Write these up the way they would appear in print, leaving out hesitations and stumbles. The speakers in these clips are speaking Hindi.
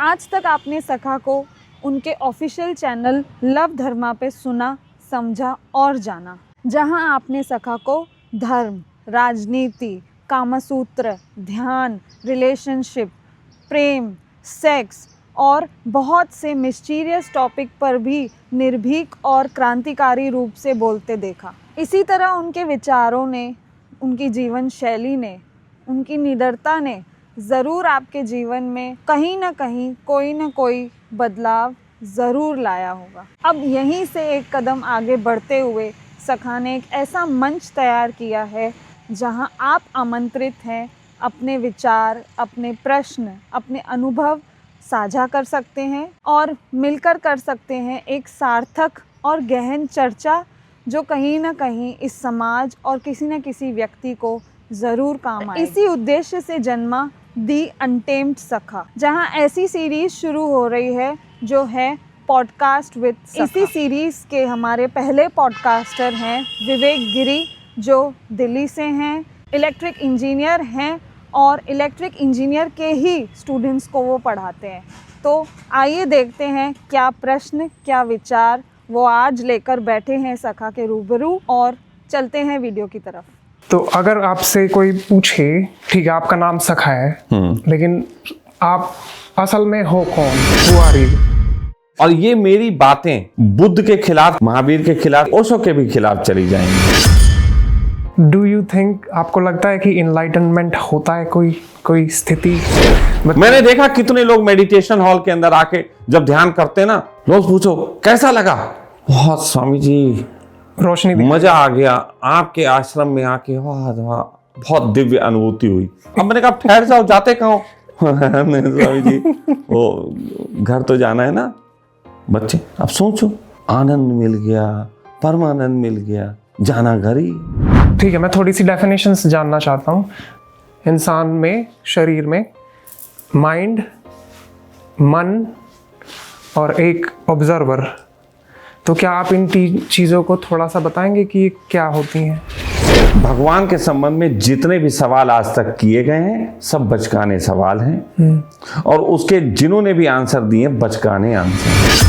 आज तक आपने सखा को उनके ऑफिशियल चैनल लव धर्मा पे सुना, समझा और जाना, जहां आपने सखा को धर्म, राजनीति, कामसूत्र, ध्यान, रिलेशनशिप, प्रेम, सेक्स और बहुत से मिस्टीरियस टॉपिक पर भी निर्भीक और क्रांतिकारी रूप से बोलते देखा। इसी तरह उनके विचारों ने, उनकी जीवन शैली ने, उनकी निडरता ने ज़रूर आपके जीवन में कहीं ना कहीं कोई ना कोई बदलाव ज़रूर लाया होगा। अब यहीं से एक कदम आगे बढ़ते हुए सखा ने एक ऐसा मंच तैयार किया है जहां आप आमंत्रित हैं अपने विचार, अपने प्रश्न, अपने अनुभव साझा कर सकते हैं और मिलकर कर सकते हैं एक सार्थक और गहन चर्चा जो कहीं ना कहीं इस समाज और किसी न किसी व्यक्ति को ज़रूर काम आए। इसी उद्देश्य से जन्मा दी अनटेम्ड सखा, जहां ऐसी सीरीज़ शुरू हो रही है जो है पॉडकास्ट विद सखा। इसी सीरीज़ के हमारे पहले पॉडकास्टर हैं विवेक गिरी, जो दिल्ली से हैं, इलेक्ट्रिक इंजीनियर हैं और इलेक्ट्रिक इंजीनियर के ही स्टूडेंट्स को वो पढ़ाते हैं। तो आइए देखते हैं क्या प्रश्न, क्या विचार वो आज लेकर बैठे हैं सखा के रूबरू, और चलते हैं वीडियो की तरफ। तो अगर आपसे कोई पूछे, ठीक है आपका नाम सखा है, लेकिन आप असल में हो कौन, हु आर यू? और ये मेरी बातें बुद्ध के खिलाफ, महावीर के खिलाफ, ओशो के भी खिलाफ चली जाएंगी। डू यू थिंक, आपको लगता है कि इनलाइटनमेंट होता है कोई स्थिति? मैंने देखा कितने लोग मेडिटेशन हॉल के अंदर आके जब ध्यान करते ना, लोग पूछो कैसा लगा, बहुत स्वामी जी रोशनी, मजा आ गया आपके आश्रम में आके, वाह वाह बहुत दिव्य अनुभूति हुई। अब मैंने कहा ठहर जाओ, जाते कहाँ? स्वामी जी वो घर तो जाना है ना बच्चे। अब सोचो, आनंद मिल गया, परमानंद मिल गया, जाना घर ही। ठीक है, मैं थोड़ी सी डेफिनेशंस जानना चाहता हूँ। इंसान में, शरीर में माइंड, मन और एक ऑब्जर्वर, तो क्या आप इन चीज़ों को थोड़ा सा बताएंगे कि ये क्या होती हैं? भगवान के संबंध में जितने भी सवाल आज तक किए गए हैं सब बचकाने सवाल हैं, और उसके जिन्होंने भी आंसर दिए बचकाने आंसर।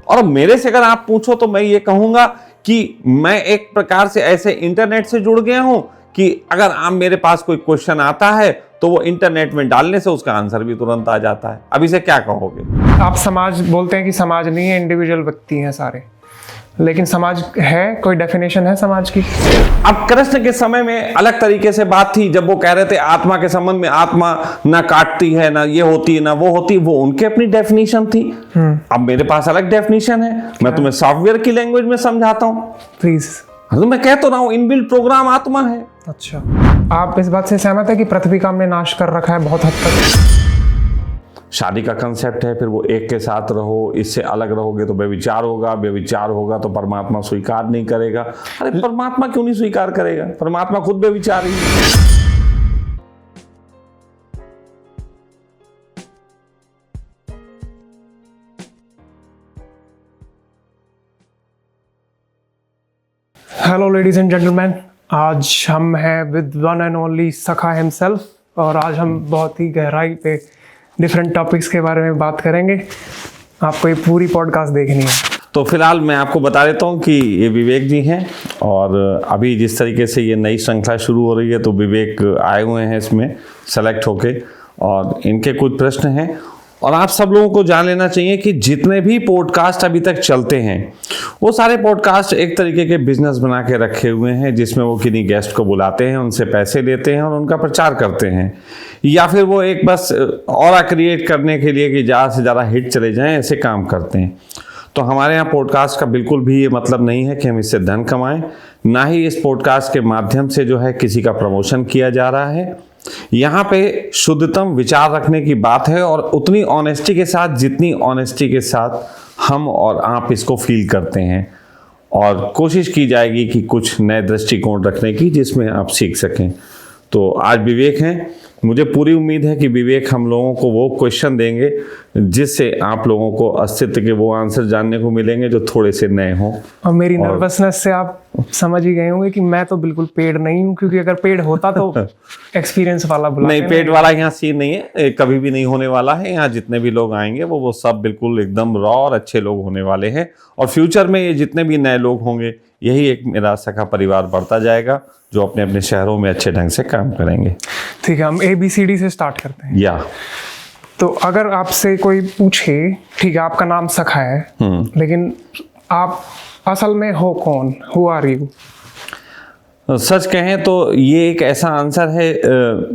और मेरे से अगर आप पूछो तो मैं ये कहूंगा कि मैं एक प्रकार से ऐसे इंटरनेट से जुड़ गया हूं कि अगर आप मेरे पास कोई क्वेश्चन आता है तो वो इंटरनेट में डालने से उसका आंसर भी तुरंत आ जाता है। अब इसे क्या कहोगे? आप समाज बोलते हैं कि समाज नहीं है, इंडिविजुअल व्यक्ति हैं सारे, लेकिन समाज है, कोई डेफिनेशन है समाज की? अब कृष्ण के समय में अलग तरीके से बात थी, जब वो कह रहे थे आत्मा के संबंध में, आत्मा ना काटती है, ना ये होती है, ना वो होती, वो उनकी अपनी डेफिनेशन थी। अब मेरे पास अलग डेफिनेशन है, मैं तुम्हें सॉफ्टवेयर की लैंग्वेज में समझाता हूँ। प्लीज। तो मैं कह तो रहा हूँ इनबिल्ट प्रोग्राम आत्मा है। अच्छा, आप इस बात से सहमत है कि पृथ्वी का हमने नाश कर रखा है बहुत हद तक? शादी का कंसेप्ट है, फिर वो एक के साथ रहो, इससे अलग रहोगे तो व्यभिचार होगा, व्यभिचार होगा तो परमात्मा स्वीकार नहीं करेगा। अरे परमात्मा क्यों नहीं स्वीकार करेगा? परमात्मा खुद व्यभिचारी है। हेलो लेडीज एंड जेंटलमैन, आज हम हैं विद वन एंड ओनली सखा हिमसेल्फ, और आज हम बहुत ही गहराई पे डिफरेंट टॉपिक्स के बारे में बात करेंगे। आपको ये पूरी पॉडकास्ट देखनी है। तो फिलहाल मैं आपको बता देता हूँ कि ये विवेक जी हैं, और अभी जिस तरीके से ये नई श्रृंखला शुरू हो रही है तो विवेक आए हुए हैं इसमें सेलेक्ट होके, और इनके कुछ प्रश्न हैं। और आप सब लोगों को जान लेना चाहिए कि जितने भी पॉडकास्ट अभी तक चलते हैं वो सारे पॉडकास्ट एक तरीके के बिजनेस बना के रखे हुए हैं, जिसमें वो किन्हीं गेस्ट को बुलाते हैं, उनसे पैसे लेते हैं और उनका प्रचार करते हैं, या फिर वो एक बस ऑरा क्रिएट करने के लिए कि ज़्यादा से ज़्यादा हिट चले जाएं, ऐसे काम करते हैं। तो हमारे यहाँ पॉडकास्ट का बिल्कुल भी ये मतलब नहीं है कि हम इससे धन कमाएं, ना ही इस पॉडकास्ट के माध्यम से जो है किसी का प्रमोशन किया जा रहा है। यहाँ पे शुद्धतम विचार रखने की बात है, और उतनी ऑनेस्टी के साथ जितनी ऑनेस्टी के साथ हम और आप इसको फील करते हैं, और कोशिश की जाएगी कि कुछ नए दृष्टिकोण रखने की जिसमें आप सीख सकें। तो आज विवेक हैं मुझे पूरी उम्मीद है कि विवेक हम लोगों को वो क्वेश्चन देंगे जिससे आप लोगों को अस्तित्व के वो आंसर जानने को मिलेंगे जो थोड़े से नए हों। और मेरी नर्वसनेस से आप समझ ही गए होंगे कि मैं तो बिल्कुल पेड नहीं हूँ, क्योंकि अगर पेड होता तो एक्सपीरियंस वाला बुलाते। नहीं, पेड वाला यहाँ सीन नहीं है, कभी भी नहीं होने वाला है। यहाँ जितने भी लोग आएंगे वो सब बिल्कुल एकदम रॉ और अच्छे लोग होने वाले हैं। और फ्यूचर में ये जितने भी नए लोग होंगे, यही एक मेरा सखा परिवार बढ़ता जाएगा जो अपने अपने शहरों में अच्छे ढंग से काम करेंगे। ठीक है, हम ABCD से स्टार्ट करते हैं। या तो अगर आपसे कोई पूछे, ठीक है आपका नाम सखा है, लेकिन आप असल में हो कौन, हु आर यू? सच कहें तो ये एक ऐसा आंसर है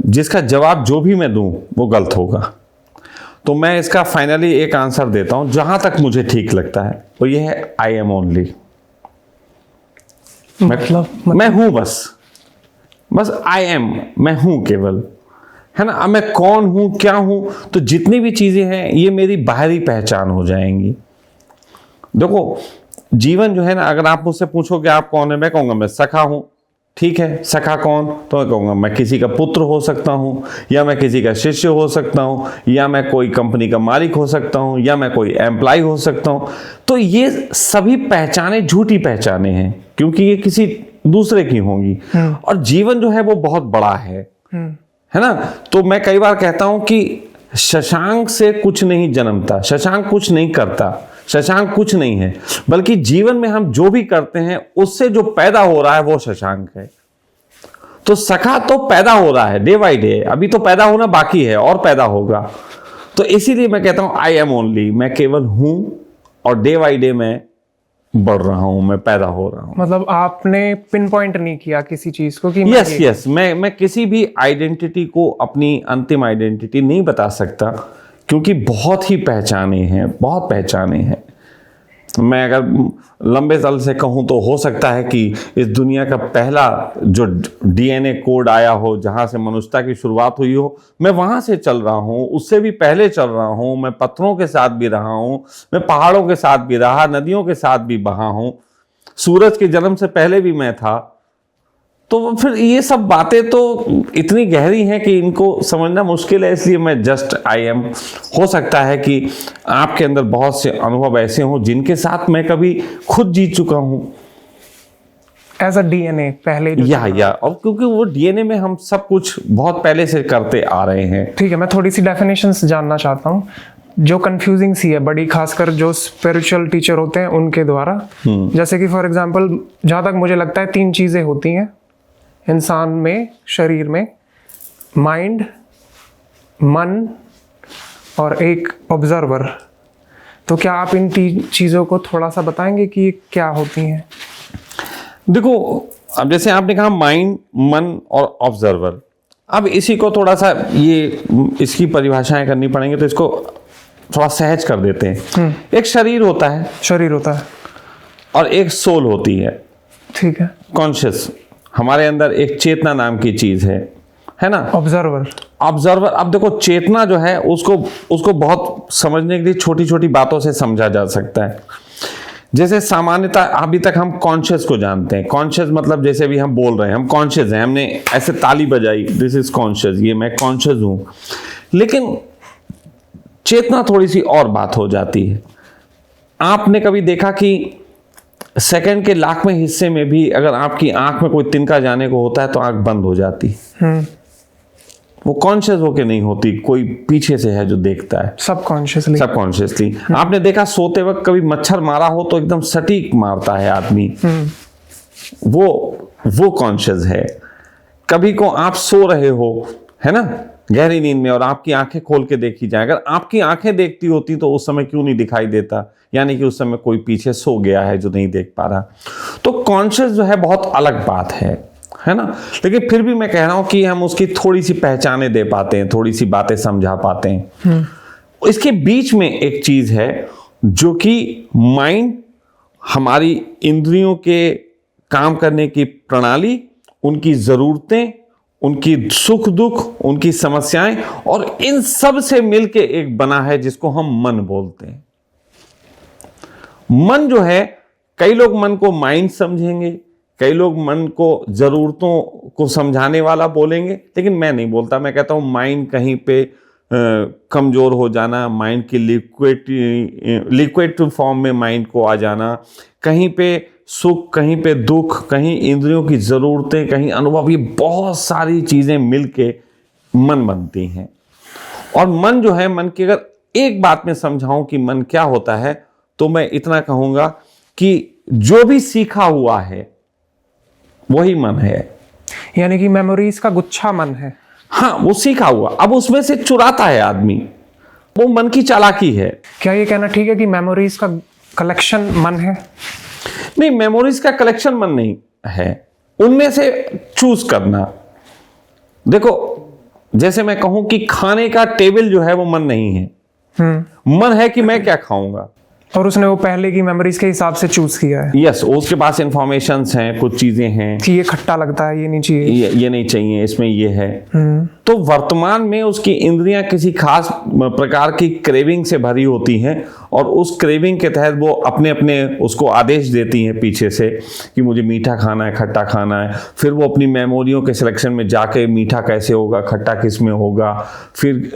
जिसका जवाब जो भी मैं दूं वो गलत होगा। तो मैं इसका फाइनली एक आंसर देता हूं जहां तक मुझे ठीक लगता है, वो ये है आई एम ओनली। मैं हूं, बस आई एम, मैं हूं केवल, है ना। अब मैं कौन हूं, क्या हूं, तो जितनी भी चीजें हैं ये मेरी बाहरी पहचान हो जाएंगी। देखो जीवन जो है ना, अगर आप मुझसे पूछो कि आप कौन है, मैं कहूंगा मैं सखा हूं। ठीक है, सखा कौन? तो मैं कहूंगा मैं किसी का पुत्र हो सकता हूं, या मैं किसी का शिष्य हो सकता हूं, या मैं कोई कंपनी का मालिक हो सकता हूं, या मैं कोई एम्प्लॉय हो सकता हूं। तो ये सभी पहचाने झूठी पहचाने हैं, क्योंकि ये किसी दूसरे की होंगी। और जीवन जो है वो बहुत बड़ा है ना। तो मैं कई बार कहता हूं कि शशांक से कुछ नहीं जन्मता, शशांक कुछ नहीं करता, शशांक कुछ नहीं है, बल्कि जीवन में हम जो भी करते हैं उससे जो पैदा हो रहा है वो शशांक है। तो सखा तो पैदा हो रहा है डे बाई डे, अभी तो पैदा होना बाकी है और पैदा होगा। तो इसीलिए मैं कहता हूं आई एम ओनली, मैं केवल हूं और डे बाई डे मैं बढ़ रहा हूं, मैं पैदा हो रहा हूं। मतलब आपने पिन पॉइंट नहीं किया किसी चीज को कि यस, मैं किसी भी आइडेंटिटी को अपनी अंतिम आइडेंटिटी नहीं बता सकता, क्योंकि बहुत ही पहचाने हैं, बहुत पहचाने हैं। मैं अगर लंबे साल से कहूं तो हो सकता है कि इस दुनिया का पहला जो DNA कोड आया हो, जहां से मनुष्यता की शुरुआत हुई हो, मैं वहां से चल रहा हूं, उससे भी पहले चल रहा हूं। मैं पत्थरों के साथ भी रहा हूं, मैं पहाड़ों के साथ भी रहा, नदियों के साथ भी बहा हूं, सूरज के जन्म से पहले भी मैं था। तो फिर ये सब बातें तो इतनी गहरी हैं कि इनको समझना मुश्किल है, इसलिए मैं जस्ट आई एम। हो सकता है कि आपके अंदर बहुत से अनुभव ऐसे हों जिनके साथ मैं कभी खुद जी चुका हूं, एज अ DNA पहले या और क्योंकि वो DNA में हम सब कुछ बहुत पहले से करते आ रहे हैं। ठीक है, मैं थोड़ी सी डेफिनेशंस जानना चाहता हूँ जो कंफ्यूजिंग सी है बड़ी, खासकर जो स्पिरिचुअल टीचर होते हैं उनके द्वारा। जैसे कि फॉर एग्जांपल, जहां तक मुझे लगता है 3 चीजें होती हैं इंसान में, शरीर में, माइंड, मन और एक ऑब्जर्वर। तो क्या आप इन 3 चीज़ों को थोड़ा सा बताएंगे कि ये क्या होती हैं? देखो, अब जैसे आपने कहा माइंड, मन और ऑब्जर्वर, अब इसी को थोड़ा सा इसकी परिभाषाएं करनी पड़ेंगे, तो इसको थोड़ा सहज कर देते हैं। एक शरीर होता है और एक सोल होती है। ठीक है, कॉन्शियस, हमारे अंदर एक चेतना नाम की चीज है ना। ऑब्जर्वर, अब देखो चेतना जो है उसको बहुत समझने के लिए छोटी छोटी बातों से समझा जा सकता है। जैसे सामान्यतः अभी तक हम कॉन्शियस को जानते हैं। कॉन्शियस मतलब जैसे भी हम बोल रहे हैं, हम कॉन्शियस हैं, हमने ऐसे ताली बजाई, दिस इज कॉन्शियस, ये मैं कॉन्शियस हूं। लेकिन चेतना थोड़ी सी और बात हो जाती है। आपने कभी देखा कि सेकंड के लाखवें हिस्से में भी अगर आपकी आंख में कोई तिनका जाने को होता है तो आंख बंद हो जाती। वो कॉन्शियस होके नहीं होती, कोई पीछे से है जो देखता है, सबकॉन्शियसली। आपने देखा सोते वक्त कभी मच्छर मारा हो तो एकदम सटीक मारता है आदमी, वो कॉन्शियस है। कभी को आप सो रहे हो, है ना, गहरी नींद में, और आपकी आंखें खोल के देखी जाए, अगर आपकी आंखें देखती होती तो उस समय क्यों नहीं दिखाई देता, यानी कि उस समय कोई पीछे सो गया है जो नहीं देख पा रहा। तो कॉन्शियस जो है बहुत अलग बात है ना। लेकिन फिर भी मैं कह रहा हूं कि हम उसकी थोड़ी सी पहचाने दे पाते हैं, थोड़ी सी बातें समझा पाते हैं। इसके बीच में एक चीज है जो कि माइंड, हमारी इंद्रियों के काम करने की प्रणाली, उनकी जरूरतें, उनकी सुख दुख, उनकी समस्याएं, और इन सब से मिलके एक बना है जिसको हम मन बोलते हैं। मन जो है, कई लोग मन को माइंड समझेंगे, कई लोग मन को जरूरतों को समझाने वाला बोलेंगे, लेकिन मैं नहीं बोलता। मैं कहता हूँ माइंड कहीं पे कमजोर हो जाना, माइंड की लिक्विड फॉर्म में माइंड को आ जाना, कहीं पे सुख, कहीं पे दुख, कहीं इंद्रियों की ज़रूरतें, कहीं अनुभव, ये बहुत सारी चीज़ें मिलके मन बनती हैं। और मन जो है, मन की अगर एक बात में समझाऊं कि मन क्या होता है, तो मैं इतना कहूँगा कि जो भी सीखा हुआ है वही मन है। यानी कि मेमोरीज का गुच्छा मन है। हाँ, वो सीखा हुआ, अब उसमें से चुराता है आदमी, वो मन की चालाकी है। क्या ये कहना ठीक है कि मेमोरीज का कलेक्शन मन है? नहीं, मेमोरीज का कलेक्शन मन नहीं है, उनमें से चूज करना। देखो, जैसे मैं कहूं कि खाने का टेबल जो है वो मन नहीं है, मन है कि मैं क्या खाऊंगा, और उसने वो पहले की मेमोरीज के हिसाब से चूज किया है। यस, उसके पास इंफॉर्मेशंस हैं, कुछ चीजें हैं कि ये खट्टा लगता है, ये नहीं चाहिए, ये नहीं चाहिए, इसमें ये है। तो वर्तमान में उसकी इंद्रियां किसी खास प्रकार की क्रेविंग से भरी होती हैं, और उस क्रेविंग के तहत वो अपने अपने उसको आदेश देती हैं पीछे से कि मुझे मीठा खाना है, खट्टा खाना है। फिर वो अपनी मेमोरियों के सिलेक्शन में जाके मीठा कैसे होगा, खट्टा किस में होगा, फिर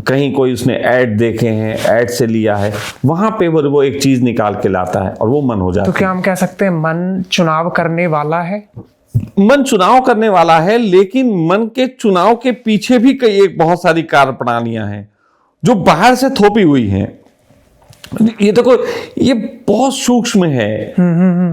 कहीं कोई उसने ऐड देखे हैं, ऐड से लिया है, वहां पे वो एक चीज निकाल के लाता है और वो मन हो जाता है। तो क्या हम कह सकते हैं मन चुनाव करने वाला है? मन चुनाव करने वाला है, लेकिन मन के चुनाव के पीछे भी कई एक बहुत सारी कार्य प्रणालियां हैं जो बाहर से थोपी हुई हैं। ये देखो, ये बहुत सूक्ष्म है।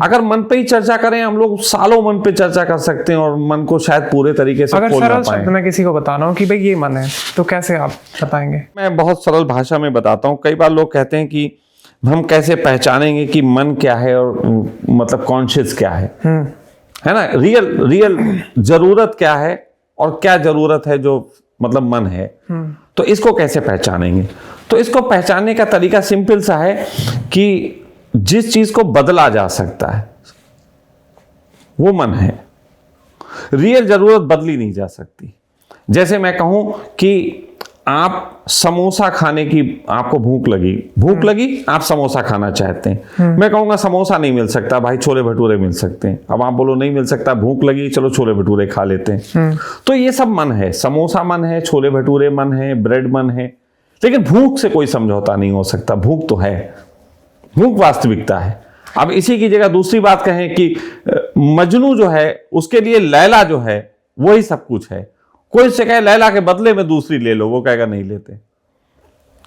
अगर मन पे ही चर्चा करें हम लोग, सालों मन पे चर्चा कर सकते हैं और मन को शायद पूरे तरीके से अगर खोल ना सरल पाएं। शब्द में किसी को बताना हो कि भाई ये मन है, तो कैसे आप बताएंगे? मैं बहुत सरल भाषा में बताता हूँ। कई बार लोग कहते हैं कि हम कैसे पहचानेंगे कि मन क्या है और मतलब कॉन्शियस क्या है ना, रियल जरूरत क्या है और क्या जरूरत है जो मतलब मन है। तो इसको कैसे पहचानेंगे? तो इसको पहचानने का तरीका सिंपल सा है कि जिस चीज को बदला जा सकता है वो मन है। रियल जरूरत बदली नहीं जा सकती। जैसे मैं कहूं कि आप समोसा खाने की, आपको भूख लगी, आप समोसा खाना चाहते हैं। मैं कहूंगा समोसा नहीं मिल सकता भाई, छोले भटूरे मिल सकते हैं। अब आप बोलो नहीं मिल सकता, भूख लगी, चलो छोले भटूरे खा लेते हैं। तो ये सब मन है, समोसा मन है, छोले भटूरे मन है, ब्रेड मन है, लेकिन भूख से कोई समझौता नहीं हो सकता। भूख तो है, भूख वास्तविकता है। अब इसी की जगह दूसरी बात कहें कि मजनू जो है उसके लिए लैला जो है वही सब कुछ है। कोई उससे कहे लैला के बदले में दूसरी ले लो, वो कहेगा नहीं लेते।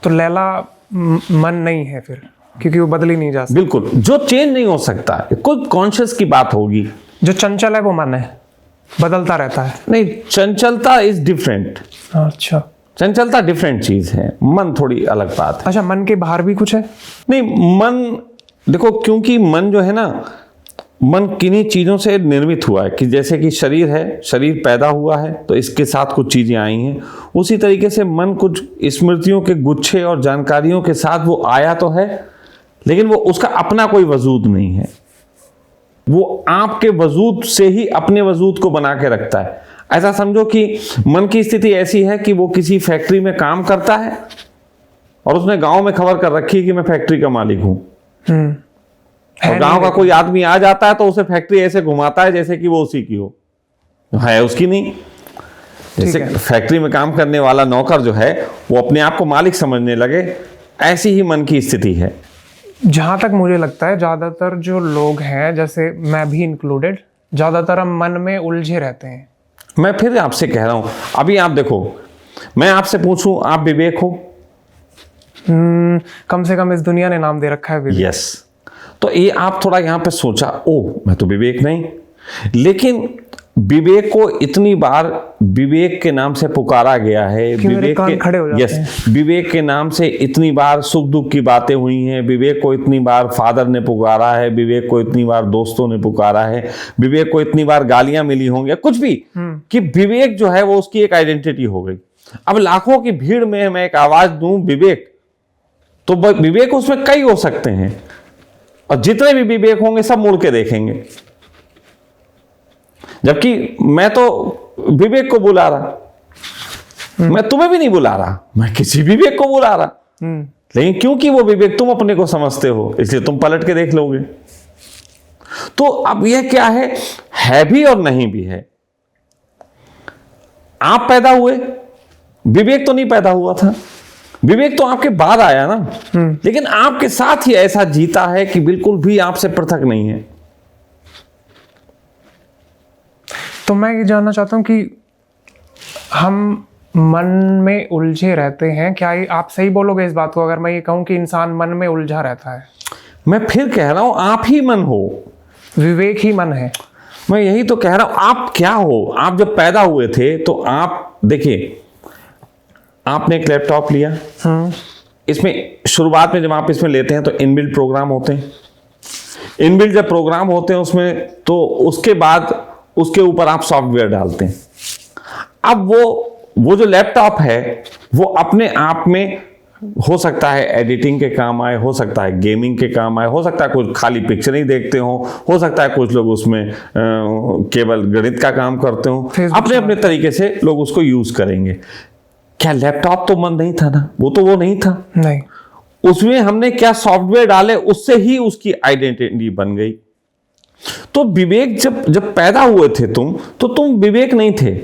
तो लैला मन नहीं है फिर, क्योंकि वो बदली नहीं जा सकती। बिल्कुल, जो चेंज नहीं हो सकता, कोई कॉन्शियस की बात होगी। जो चंचल है वो मन है, बदलता रहता है। नहीं, चंचलता इज डिफरेंट। अच्छा, चंचलता डिफरेंट चीज है, मन थोड़ी अलग बात है। अच्छा, मन के बाहर भी कुछ है? नहीं, मन देखो, क्योंकि मन जो है ना, मन किन्हीं चीजों से निर्मित हुआ है। कि जैसे कि शरीर है, शरीर पैदा हुआ है तो इसके साथ कुछ चीजें आई हैं, उसी तरीके से मन कुछ स्मृतियों के गुच्छे और जानकारियों के साथ वो आया तो है, लेकिन वो उसका अपना कोई वजूद नहीं है। वो आपके वजूद से ही अपने वजूद को बना के रखता है। ऐसा समझो कि मन की स्थिति ऐसी है कि वो किसी फैक्ट्री में काम करता है और उसने गांव में खबर कर रखी है कि मैं फैक्ट्री का मालिक हूं। और गांव का कोई आदमी आ जाता है तो उसे फैक्ट्री ऐसे घुमाता है जैसे कि वो उसी की हो, है उसकी नहीं। जैसे फैक्ट्री में काम करने वाला नौकर जो है वो अपने आप को मालिक समझने लगे, ऐसी ही मन की स्थिति है। जहां तक मुझे लगता है ज्यादातर जो लोग हैं, जैसे मैं भी इंक्लूडेड, ज्यादातर हम मन में उलझे रहते हैं। मैं फिर आपसे कह रहा हूं, अभी आप देखो, मैं आपसे पूछूं आप विवेक हो? कम से कम इस दुनिया ने नाम दे रखा है विवेक। यस। तो ये आप थोड़ा यहां पे सोचा, ओ मैं तो विवेक नहीं, लेकिन विवेक को इतनी बार विवेक के नाम से पुकारा गया है। विवेक के खड़े हो जाते हैं। विवेक के नाम से इतनी बार सुख दुख की बातें हुई हैं। विवेक को इतनी बार फादर ने पुकारा है, विवेक को इतनी बार दोस्तों ने पुकारा है, विवेक को इतनी बार गालियां मिली होंगी, कुछ भी, कि विवेक जो है वो उसकी एक आइडेंटिटी हो गई। अब लाखों की भीड़ में मैं एक आवाज दूं विवेक, तो विवेक उसमें कई हो सकते हैं, और जितने भी विवेक होंगे सब मुड़ के देखेंगे। जबकि मैं तो विवेक को बुला रहा, मैं तुम्हें भी नहीं बुला रहा, मैं किसी विवेक को बुला रहा, लेकिन क्योंकि वो विवेक तुम अपने को समझते हो इसलिए तुम पलट के देख लोगे। तो अब यह क्या है भी और नहीं भी है। आप पैदा हुए, विवेक तो नहीं पैदा हुआ था, विवेक तो आपके बाद आया ना, लेकिन आपके साथ ही ऐसा जीता है कि बिल्कुल भी आपसे पृथक नहीं है। तो मैं ये जानना चाहता हूँ कि हम मन में उलझे रहते हैं, क्या ये आप सही बोलोगे इस बात को अगर मैं ये कहूँ कि इंसान मन में उलझा रहता है? मैं फिर कह रहा हूं, आप ही मन हो, विवेक ही मन है। मैं यही तो कह रहा हूं। आप क्या हो? आप जब पैदा हुए थे तो आप देखिए, आपने एक लैपटॉप लिया, इसमें शुरुआत में जब आप इसमें लेते हैं तो इनबिल्ट प्रोग्राम होते हैं। इनबिल्ट जब प्रोग्राम होते हैं उसमें, तो उसके बाद उसके ऊपर आप सॉफ्टवेयर डालते हैं। अब वो जो लैपटॉप है वो अपने आप में हो सकता है एडिटिंग के काम आए, हो सकता है गेमिंग के काम आए, हो सकता है कुछ खाली पिक्चर ही देखते हो सकता है कुछ लोग उसमें केवल गणित का काम करते हो, अपने अपने तरीके से लोग उसको यूज करेंगे। क्या लैपटॉप तो मन नहीं था ना, वो नहीं था, नहीं, उसमें हमने क्या सॉफ्टवेयर डाले, उससे ही उसकी आइडेंटिटी बन गई। तो विवेक जब पैदा हुए थे तुम विवेक नहीं थे,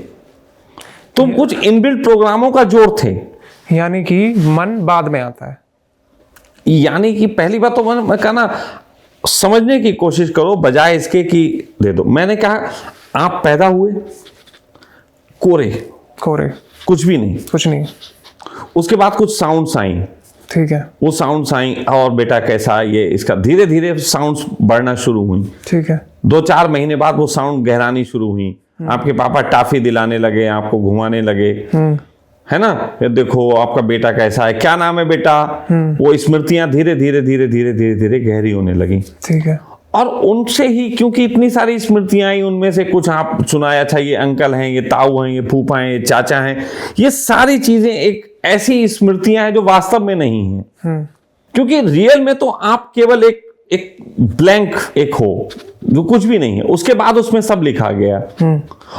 तुम कुछ इनबिल्ट प्रोग्रामों का जोड़ थे। यानी कि मन बाद में आता है। यानी कि पहली बात तो मैं कहना, समझने की कोशिश करो बजाय इसके कि दे दो। मैंने कहा आप पैदा हुए कोरे, कुछ भी नहीं, कुछ नहीं, उसके बाद कुछ साउंड्स आई, ठीक है, वो साउंड्स आई और बेटा कैसा, ये इसका धीरे धीरे साउंड्स बढ़ना शुरू हुई, ठीक है। 2-4 महीने बाद वो साउंड गहरानी शुरू हुई। आपके पापा टाफी दिलाने लगे, आपको घुमाने लगे, है ना, ये देखो आपका बेटा कैसा है, क्या नाम है बेटा, वो स्मृतियां धीरे धीरे धीरे धीरे धीरे धीरे गहरी होने लगी, ठीक है। और उनसे ही, क्योंकि इतनी सारी स्मृतियां आई, उनमें से कुछ आप सुनाया, अच्छा ये अंकल हैं, ये ताऊ हैं, ये फूफा हैं, ये चाचा हैं, ये सारी चीजें एक ऐसी स्मृतियां हैं जो वास्तव में नहीं है। क्योंकि रियल में तो आप केवल एक ब्लैंक एक हो जो कुछ भी नहीं है, उसके बाद उसमें सब लिखा गया,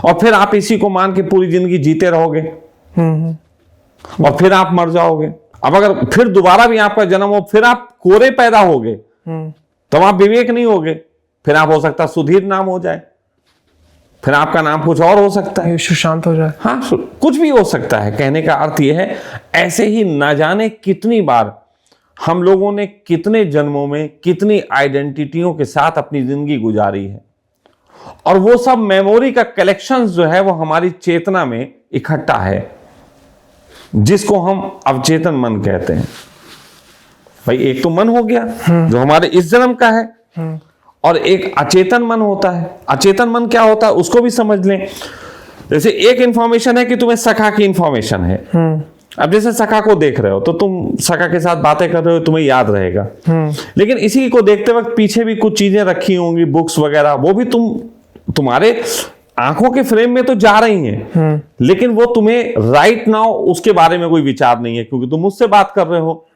और फिर आप इसी को मान के पूरी जिंदगी जीते रहोगे, और फिर आप मर जाओगे। अब अगर फिर दोबारा भी आपका जन्म हो, फिर आप कोरे पैदा होगे, तब आप विवेक नहीं होगे, फिर आप हो सकता सुधीर नाम हो जाए, फिर आपका नाम कुछ और हो सकता है, सुशांत हो जाए, हाँ कुछ भी हो सकता है। कहने का अर्थ यह है, ऐसे ही ना जाने कितनी बार हम लोगों ने कितने जन्मों में कितनी आइडेंटिटियों के साथ अपनी जिंदगी गुजारी है, और वो सब मेमोरी का कलेक्शन जो है वो हमारी चेतना में इकट्ठा है, जिसको हम अवचेतन मन कहते हैं। भाई एक तो मन हो गया जो हमारे इस जन्म का है, और एक अचेतन मन होता है। अचेतन मन क्या होता है उसको भी समझ लें। जैसे एक इंफॉर्मेशन है कि तुम्हें सखा की इंफॉर्मेशन है, अब जैसे सखा को देख रहे हो तो तुम सखा के साथ बातें कर रहे हो, तुम्हें याद रहेगा, लेकिन इसी को देखते वक्त पीछे भी कुछ चीजें रखी होंगी, बुक्स वगैरह, वो भी तुम्हारे आंखों के फ्रेम में तो जा रही हैं, लेकिन वो तुम्हें राइट नाउ उसके बारे में कोई विचार नहीं है, क्योंकि तुम मुझसे बात कर रहे हो।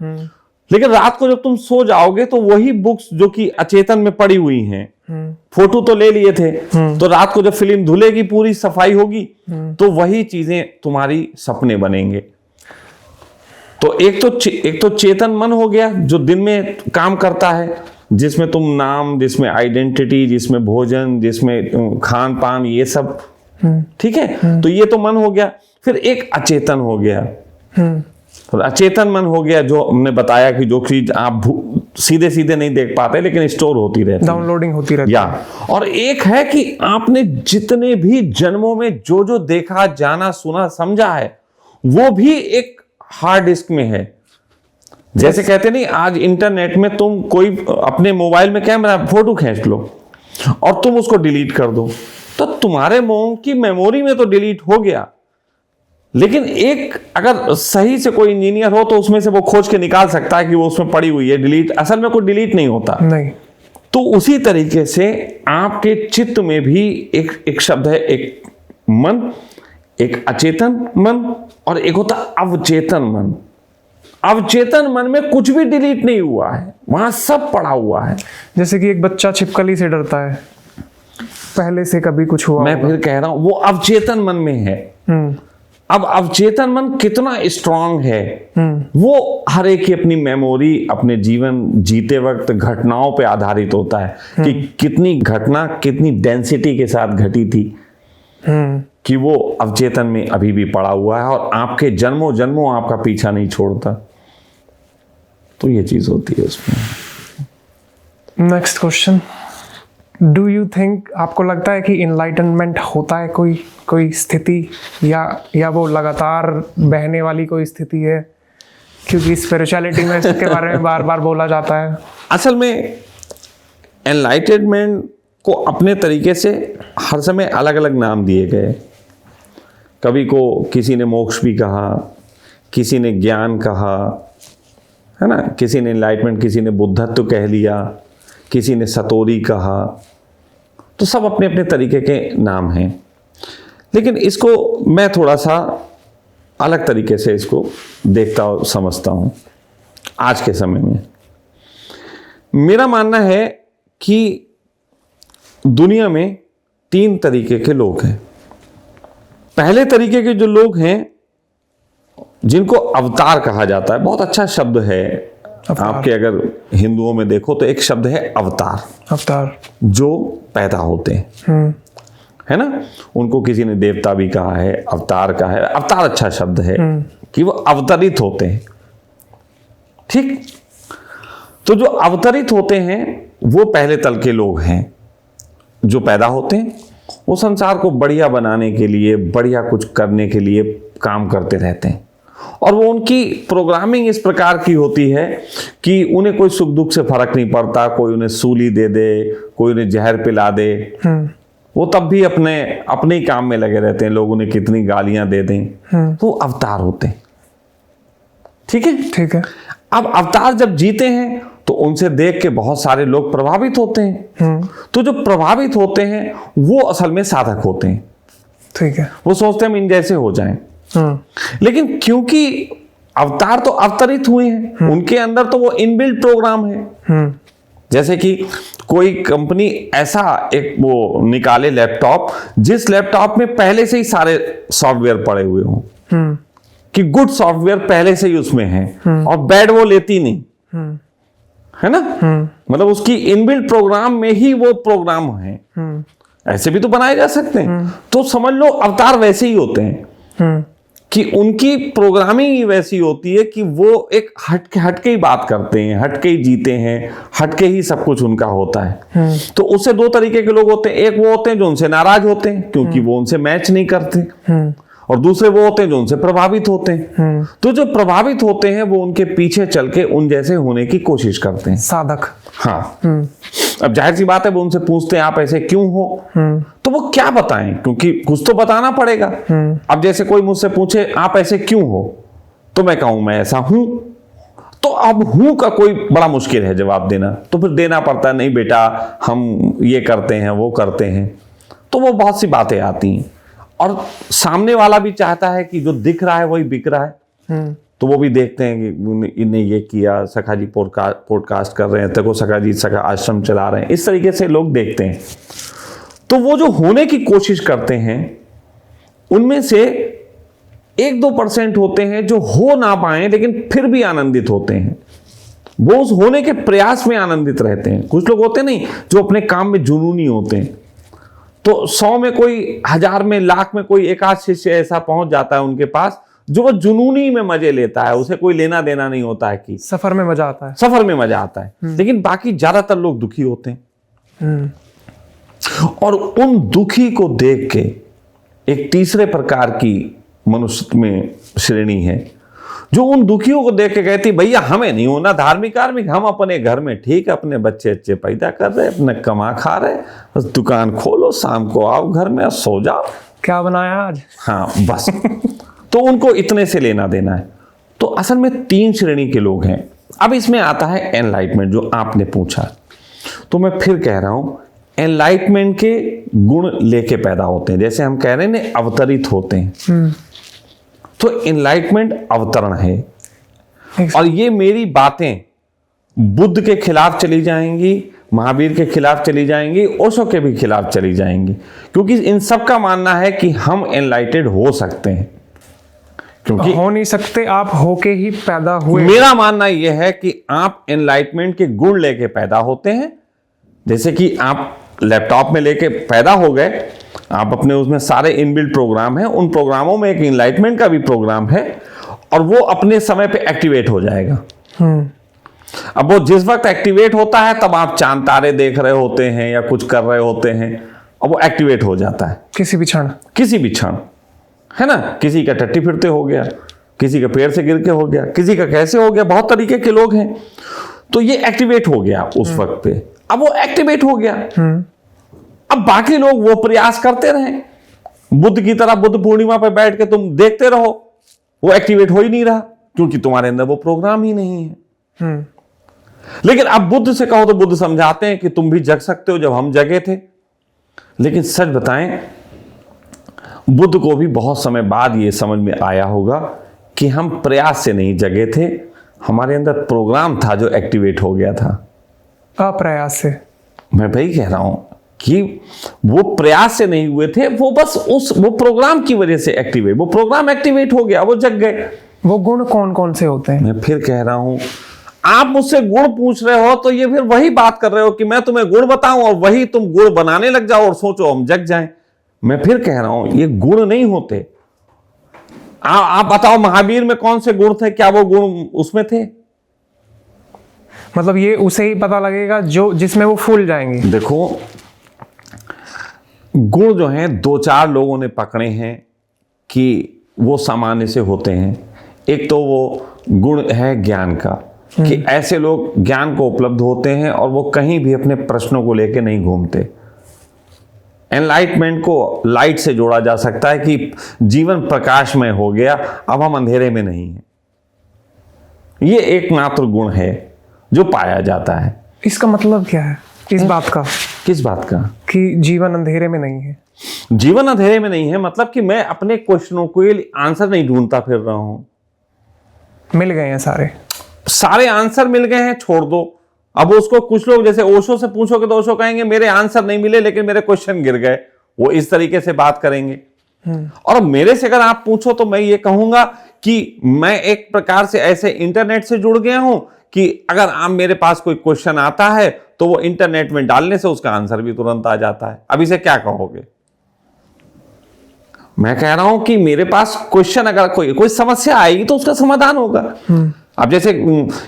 लेकिन रात को जब तुम सो जाओगे तो वही बुक्स जो कि अचेतन में पड़ी हुई हैं, फोटो तो ले लिए थे, तो रात को जब फिल्म धुलेगी, पूरी सफाई होगी, तो वही चीजें तुम्हारी सपने बनेंगे। तो एक तो चेतन मन हो गया जो दिन में काम करता है, जिसमें तुम नाम, जिसमें आइडेंटिटी, जिसमें भोजन, जिसमें खान पान, ये सब, ठीक है। तो ये तो मन हो गया। फिर एक अचेतन हो गया, तो अचेतन मन हो गया जो हमने बताया कि जो चीज आप सीधे सीधे नहीं देख पाते लेकिन स्टोर होती रहती, डाउनलोडिंग होती रहती या। और एक है कि आपने जितने भी जन्मों में जो जो देखा, जाना, सुना, समझा है, वो भी एक हार्ड डिस्क में है। जैसे कहते नहीं, आज इंटरनेट में तुम कोई अपने मोबाइल में कैमरा फोटो खींच लो और तुम उसको डिलीट कर दो, तो तुम्हारे मोबाइल की मेमोरी में तो डिलीट हो गया, लेकिन एक अगर सही से कोई इंजीनियर हो तो उसमें से वो खोज के निकाल सकता है कि वो उसमें पड़ी हुई है, डिलीट, असल में कोई डिलीट नहीं होता। नहीं। तो उसी तरीके से आपके चित्त में भी एक शब्द है, एक मन, एक अचेतन मन, और एक होता अवचेतन मन। अवचेतन मन में कुछ भी डिलीट नहीं हुआ है, वहां सब पड़ा हुआ है। जैसे कि एक बच्चा छिपकली से डरता है, पहले से कभी कुछ हुआ मैं फिर कह रहा हूं वो अवचेतन मन में है। अब अवचेतन मन कितना स्ट्रांग है, वो हर एक की अपनी मेमोरी, अपने जीवन जीते वक्त घटनाओं पे आधारित होता है कि कितनी घटना कितनी डेंसिटी के साथ घटी थी कि वो अवचेतन में अभी भी पड़ा हुआ है और आपके जन्मों जन्मों आपका पीछा नहीं छोड़ता। तो ये चीज होती है उसमें। Next question, do you think, आपको लगता है कि इनलाइटनमेंट होता है कोई स्थिति, या वो लगातार बहने वाली कोई स्थिति है? क्योंकि स्पिरिचुअलिटी में इसके बारे में बार बार बोला जाता है। असल में एनलाइटनमेंट को अपने तरीके से हर समय अलग अलग नाम दिए गए। कभी को किसी ने मोक्ष भी कहा, किसी ने ज्ञान कहा, है ना, किसी ने एनलाइटमेंट, किसी ने बुद्धत्व कह लिया, किसी ने सतोरी कहा। तो सब अपने अपने तरीके के नाम हैं, लेकिन इसको मैं थोड़ा सा अलग तरीके से इसको देखता और समझता हूं। आज के समय में मेरा मानना है कि दुनिया में 3 तरीके के लोग हैं। पहले तरीके के जो लोग हैं जिनको अवतार कहा जाता है, बहुत अच्छा शब्द है। आपके अगर हिंदुओं में देखो तो एक शब्द है अवतार, जो पैदा होते हैं, है ना। उनको किसी ने देवता भी कहा है, अवतार कहा है। अवतार अच्छा शब्द है कि वो अवतरित होते हैं। ठीक, तो जो अवतरित होते हैं वो पहले तल के लोग हैं। जो पैदा होते हैं वो संसार को बढ़िया बनाने के लिए, बढ़िया कुछ करने के लिए काम करते रहते हैं, और वो उनकी प्रोग्रामिंग इस प्रकार की होती है कि उन्हें कोई सुख दुख से फर्क नहीं पड़ता। कोई उन्हें सूली दे दे, कोई उन्हें जहर पिला दे, वो तब भी अपने ही काम में लगे रहते हैं। लोग उन्हें कितनी गालियां दे दें, तो अवतार होते हैं। ठीक है। अब अवतार जब जीते हैं तो उनसे देख के बहुत सारे लोग प्रभावित होते हैं। तो जो प्रभावित होते हैं वो असल में साधक होते हैं। ठीक है, वो सोचते हैं हम इन जैसे हो जाएं। लेकिन क्योंकि अवतार तो अवतरित हुए हैं, उनके अंदर तो वो इनबिल्ट प्रोग्राम है। जैसे कि कोई कंपनी ऐसा एक वो निकाले लैपटॉप, जिस लैपटॉप में पहले से ही सारे सॉफ्टवेयर पड़े हुए हों, कि गुड सॉफ्टवेयर पहले से ही उसमें है और बैड वो लेती नहीं, है ना। मतलब उसकी इनबिल्ट प्रोग्राम में ही वो प्रोग्राम है। ऐसे भी तो बनाए जा सकते हैं। तो समझ लो अवतार वैसे ही होते हैं कि उनकी प्रोग्रामिंग ही वैसी होती है कि वो एक हटके ही बात करते हैं, हटके ही जीते हैं, हटके ही सब कुछ उनका होता है। तो उससे 2 तरीके के लोग होते हैं। एक वो होते हैं जो उनसे नाराज होते हैं क्योंकि वो उनसे मैच नहीं करते, और दूसरे वो होते हैं जो उनसे प्रभावित होते हैं। तो जो प्रभावित होते हैं वो उनके पीछे चल के उन जैसे होने की कोशिश करते हैं, साधक। हाँ। अब जाहिर सी बात है वो उनसे पूछते हैं आप ऐसे क्यों हो, तो वो क्या बताएं, क्योंकि कुछ तो बताना पड़ेगा। अब जैसे कोई मुझसे पूछे आप ऐसे क्यों हो, तो मैं कहूं मैं ऐसा हूं, तो अब हूं का कोई बड़ा मुश्किल है जवाब देना। तो फिर देना पड़ता है, नहीं बेटा हम ये करते हैं वो करते हैं। तो वो बहुत सी बातें आती हैं, और सामने वाला भी चाहता है कि जो दिख रहा है वही बिक रहा है। तो वो भी देखते हैं कि इन्हें ये किया, सखा जी पॉडकास्ट कर रहे हैं, देखो सखा जी सखा आश्रम चला रहे हैं, इस तरीके से लोग देखते हैं। तो वो जो होने की कोशिश करते हैं उनमें से 1-2% होते हैं जो हो ना पाए लेकिन फिर भी आनंदित होते हैं। वो उस होने के प्रयास में आनंदित रहते हैं। कुछ लोग होते नहीं जो अपने काम में जुनूनी होते हैं। तो 100 में कोई, 1000 में, लाख में कोई एक आध शिष्य ऐसा पहुंच जाता है उनके पास जो वो जुनूनी में मजे लेता है, उसे कोई लेना देना नहीं होता है कि सफर में मजा आता है, सफर में मजा आता है। लेकिन बाकी ज्यादातर लोग दुखी होते हैं। और उन दुखी को देख के एक तीसरे प्रकार की मनुष्य में श्रेणी है जो उन दुखियों को देख के कहती भैया हमें नहीं होना धार्मिक, हम अपने घर में ठीक है, अपने बच्चे अच्छे पैदा कर रहे, अपने कमा खा रहे, बस दुकान खोलो, शाम को आओ घर में सो जाओ, क्या बनाया आज, हाँ बस। तो उनको इतने से लेना देना है। तो असल में 3 श्रेणी के लोग हैं। अब इसमें आता है एनलाइटमेंट जो आपने पूछा। तो मैं फिर कह रहा हूं एनलाइटमेंट के गुण लेके पैदा होते हैं। जैसे हम कह रहे हैं ना अवतरित होते हैं, तो एनलाइटमेंट अवतरण है। और ये मेरी बातें बुद्ध के खिलाफ चली जाएंगी, महावीर के खिलाफ चली जाएंगी, ओशो के भी खिलाफ चली जाएंगी, क्योंकि इन सब का मानना है कि हम एनलाइटेड हो सकते हैं। क्योंकि हो नहीं सकते, आप होके ही पैदा हुए। मेरा मानना यह है कि आप एनलाइटमेंट के गुण लेके पैदा होते हैं। जैसे कि आप लैपटॉप में लेके पैदा हो गए, आप अपने उसमें सारे इनबिल्ट प्रोग्राम हैं, उन प्रोग्रामों में एक एनलाइटमेंट का भी प्रोग्राम है और वो अपने समय पे एक्टिवेट हो जाएगा। अब वो जिस वक्त एक्टिवेट होता है तब आप चांद तारे देख रहे होते हैं या कुछ कर रहे होते हैं, अब वो एक्टिवेट हो जाता है किसी भी क्षण। किसी भी क्षण, है ना। किसी का टट्टी फिरते हो गया, किसी का पैर से गिर के हो गया, किसी का कैसे हो गया, बहुत तरीके के लोग हैं। तो ये एक्टिवेट हो गया उस वक्त पे, अब वो एक्टिवेट हो गया। अब बाकी लोग वो प्रयास करते रहे, बुद्ध की तरह बुद्ध पूर्णिमा पे बैठ के तुम देखते रहो, वो एक्टिवेट हो ही नहीं रहा क्योंकि तुम्हारे अंदर वो प्रोग्राम ही नहीं है। लेकिन अब बुद्ध से कहो तो बुद्ध समझाते हैं कि तुम भी जग सकते हो जब हम जगे थे। लेकिन सच बताएं, बुद्ध को भी बहुत समय बाद ये समझ में आया होगा कि हम प्रयास से नहीं जगे थे, हमारे अंदर प्रोग्राम था जो एक्टिवेट हो गया था अप्रयास से। मैं वही कह रहा हूं कि वो प्रयास से नहीं हुए थे, वो बस वो प्रोग्राम की वजह से एक्टिवेट, वो प्रोग्राम एक्टिवेट हो गया, वो जग गए। वो गुण कौन कौन से होते हैं? मैं फिर कह रहा हूं, आप मुझसे गुण पूछ रहे हो तो ये फिर वही बात कर रहे हो कि मैं तुम्हें गुण बताऊं और वही तुम गुण बनाने लग जाओ और सोचो हम जग जाएं। मैं फिर कह रहा हूं, ये गुण नहीं होते। आप बताओ महावीर में कौन से गुण थे, क्या वो गुण उसमें थे? मतलब ये उसे ही पता लगेगा जो जिसमें वो फूल जाएंगे। देखो, गुण जो हैं दो चार लोगों ने पकड़े हैं कि वो सामान्य से होते हैं। एक तो वो गुण है ज्ञान का, कि ऐसे लोग ज्ञान को उपलब्ध होते हैं और वो कहीं भी अपने प्रश्नों को लेकर नहीं घूमते। एनलाइटमेंट को लाइट से जोड़ा जा सकता है कि जीवन प्रकाशमय हो गया, अब हम अंधेरे में नहीं हैं। ये एकमात्र गुण है जो पाया जाता है। इसका मतलब क्या है इस बात का? किस बात का? कि जीवन अंधेरे में नहीं है। जीवन अंधेरे में नहीं है मतलब कि मैं अपने क्वेश्चनों को आंसर नहीं ढूंढता फिर रहा हूं। मिल गए हैं सारे आंसर मिल गए हैं, छोड़ दो। अब उसको कुछ लोग जैसे ओशो से पूछोगे तो ओशो कहेंगे मेरे आंसर नहीं मिले लेकिन मेरे क्वेश्चन गिर गए, वो इस तरीके से बात करेंगे। और मेरे से अगर आप पूछो तो मैं ये कहूंगा कि मैं एक प्रकार से ऐसे इंटरनेट से जुड़ गया हूं कि अगर आप मेरे पास कोई क्वेश्चन आता है तो वो इंटरनेट में डालने से उसका आंसर भी तुरंत आ जाता है। अब इसे क्या कहोगे? मैं कह रहा हूं कि मेरे पास क्वेश्चन, अगर कोई समस्या आएगी तो उसका समाधान होगा। अब जैसे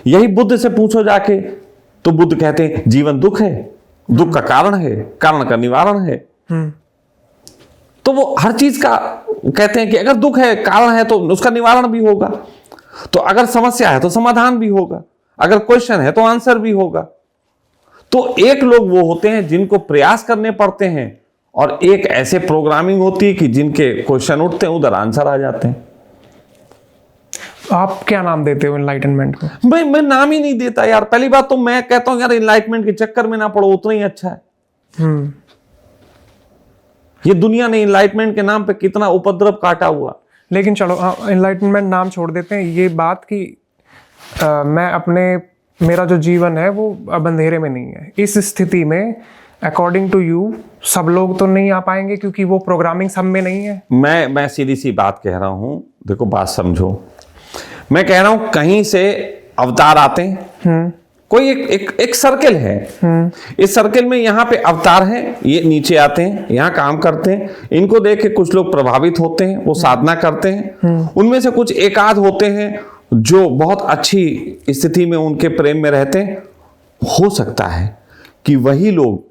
यही बुद्ध से पूछो जाके तो बुद्ध कहते हैं जीवन दुख है, दुख का कारण है, कारण का निवारण है। तो वो हर चीज का कहते हैं कि अगर दुख है, कारण है तो उसका निवारण भी होगा। तो अगर समस्या है तो समाधान भी होगा, अगर क्वेश्चन है तो आंसर भी होगा। तो एक लोग वो होते हैं जिनको प्रयास करने पड़ते हैं और एक ऐसे प्रोग्रामिंग होती है कि जिनके क्वेश्चन उठते हैं उधर आंसर आ जाते हैं। आप क्या नाम देते हो एनलाइटनमेंट को? मैं नाम ही नहीं देता यार। पहली बात तो मैं कहता हूं यार एनलाइटमेंट के चक्कर में ना पड़ो, उतना ही अच्छा है। ये दुनिया ने एनलाइटमेंट के नाम पे कितना उपद्रव काटा हुआ। लेकिन चलो एनलाइटनमेंट नाम छोड़ देते हैं। ये बात कि मेरा जो जीवन है वो अब अंधेरे में नहीं है, इस स्थिति में अकॉर्डिंग टू यू सब लोग तो नहीं आ पाएंगे क्योंकि वो प्रोग्रामिंग सब में नहीं है। मैं सीधी सी बात कह रहा हूं, देखो बात समझो। मैं कह रहा हूं कहीं से अवतार आते हैं, कोई एक सर्कल है। इस सर्कल में यहाँ पे अवतार हैं, ये नीचे आते हैं, यहाँ काम करते हैं। इनको देख के कुछ लोग प्रभावित होते हैं, वो साधना करते हैं। उनमें से कुछ एकाध होते हैं जो बहुत अच्छी स्थिति में उनके प्रेम में रहते हैं। हो सकता है कि वही लोग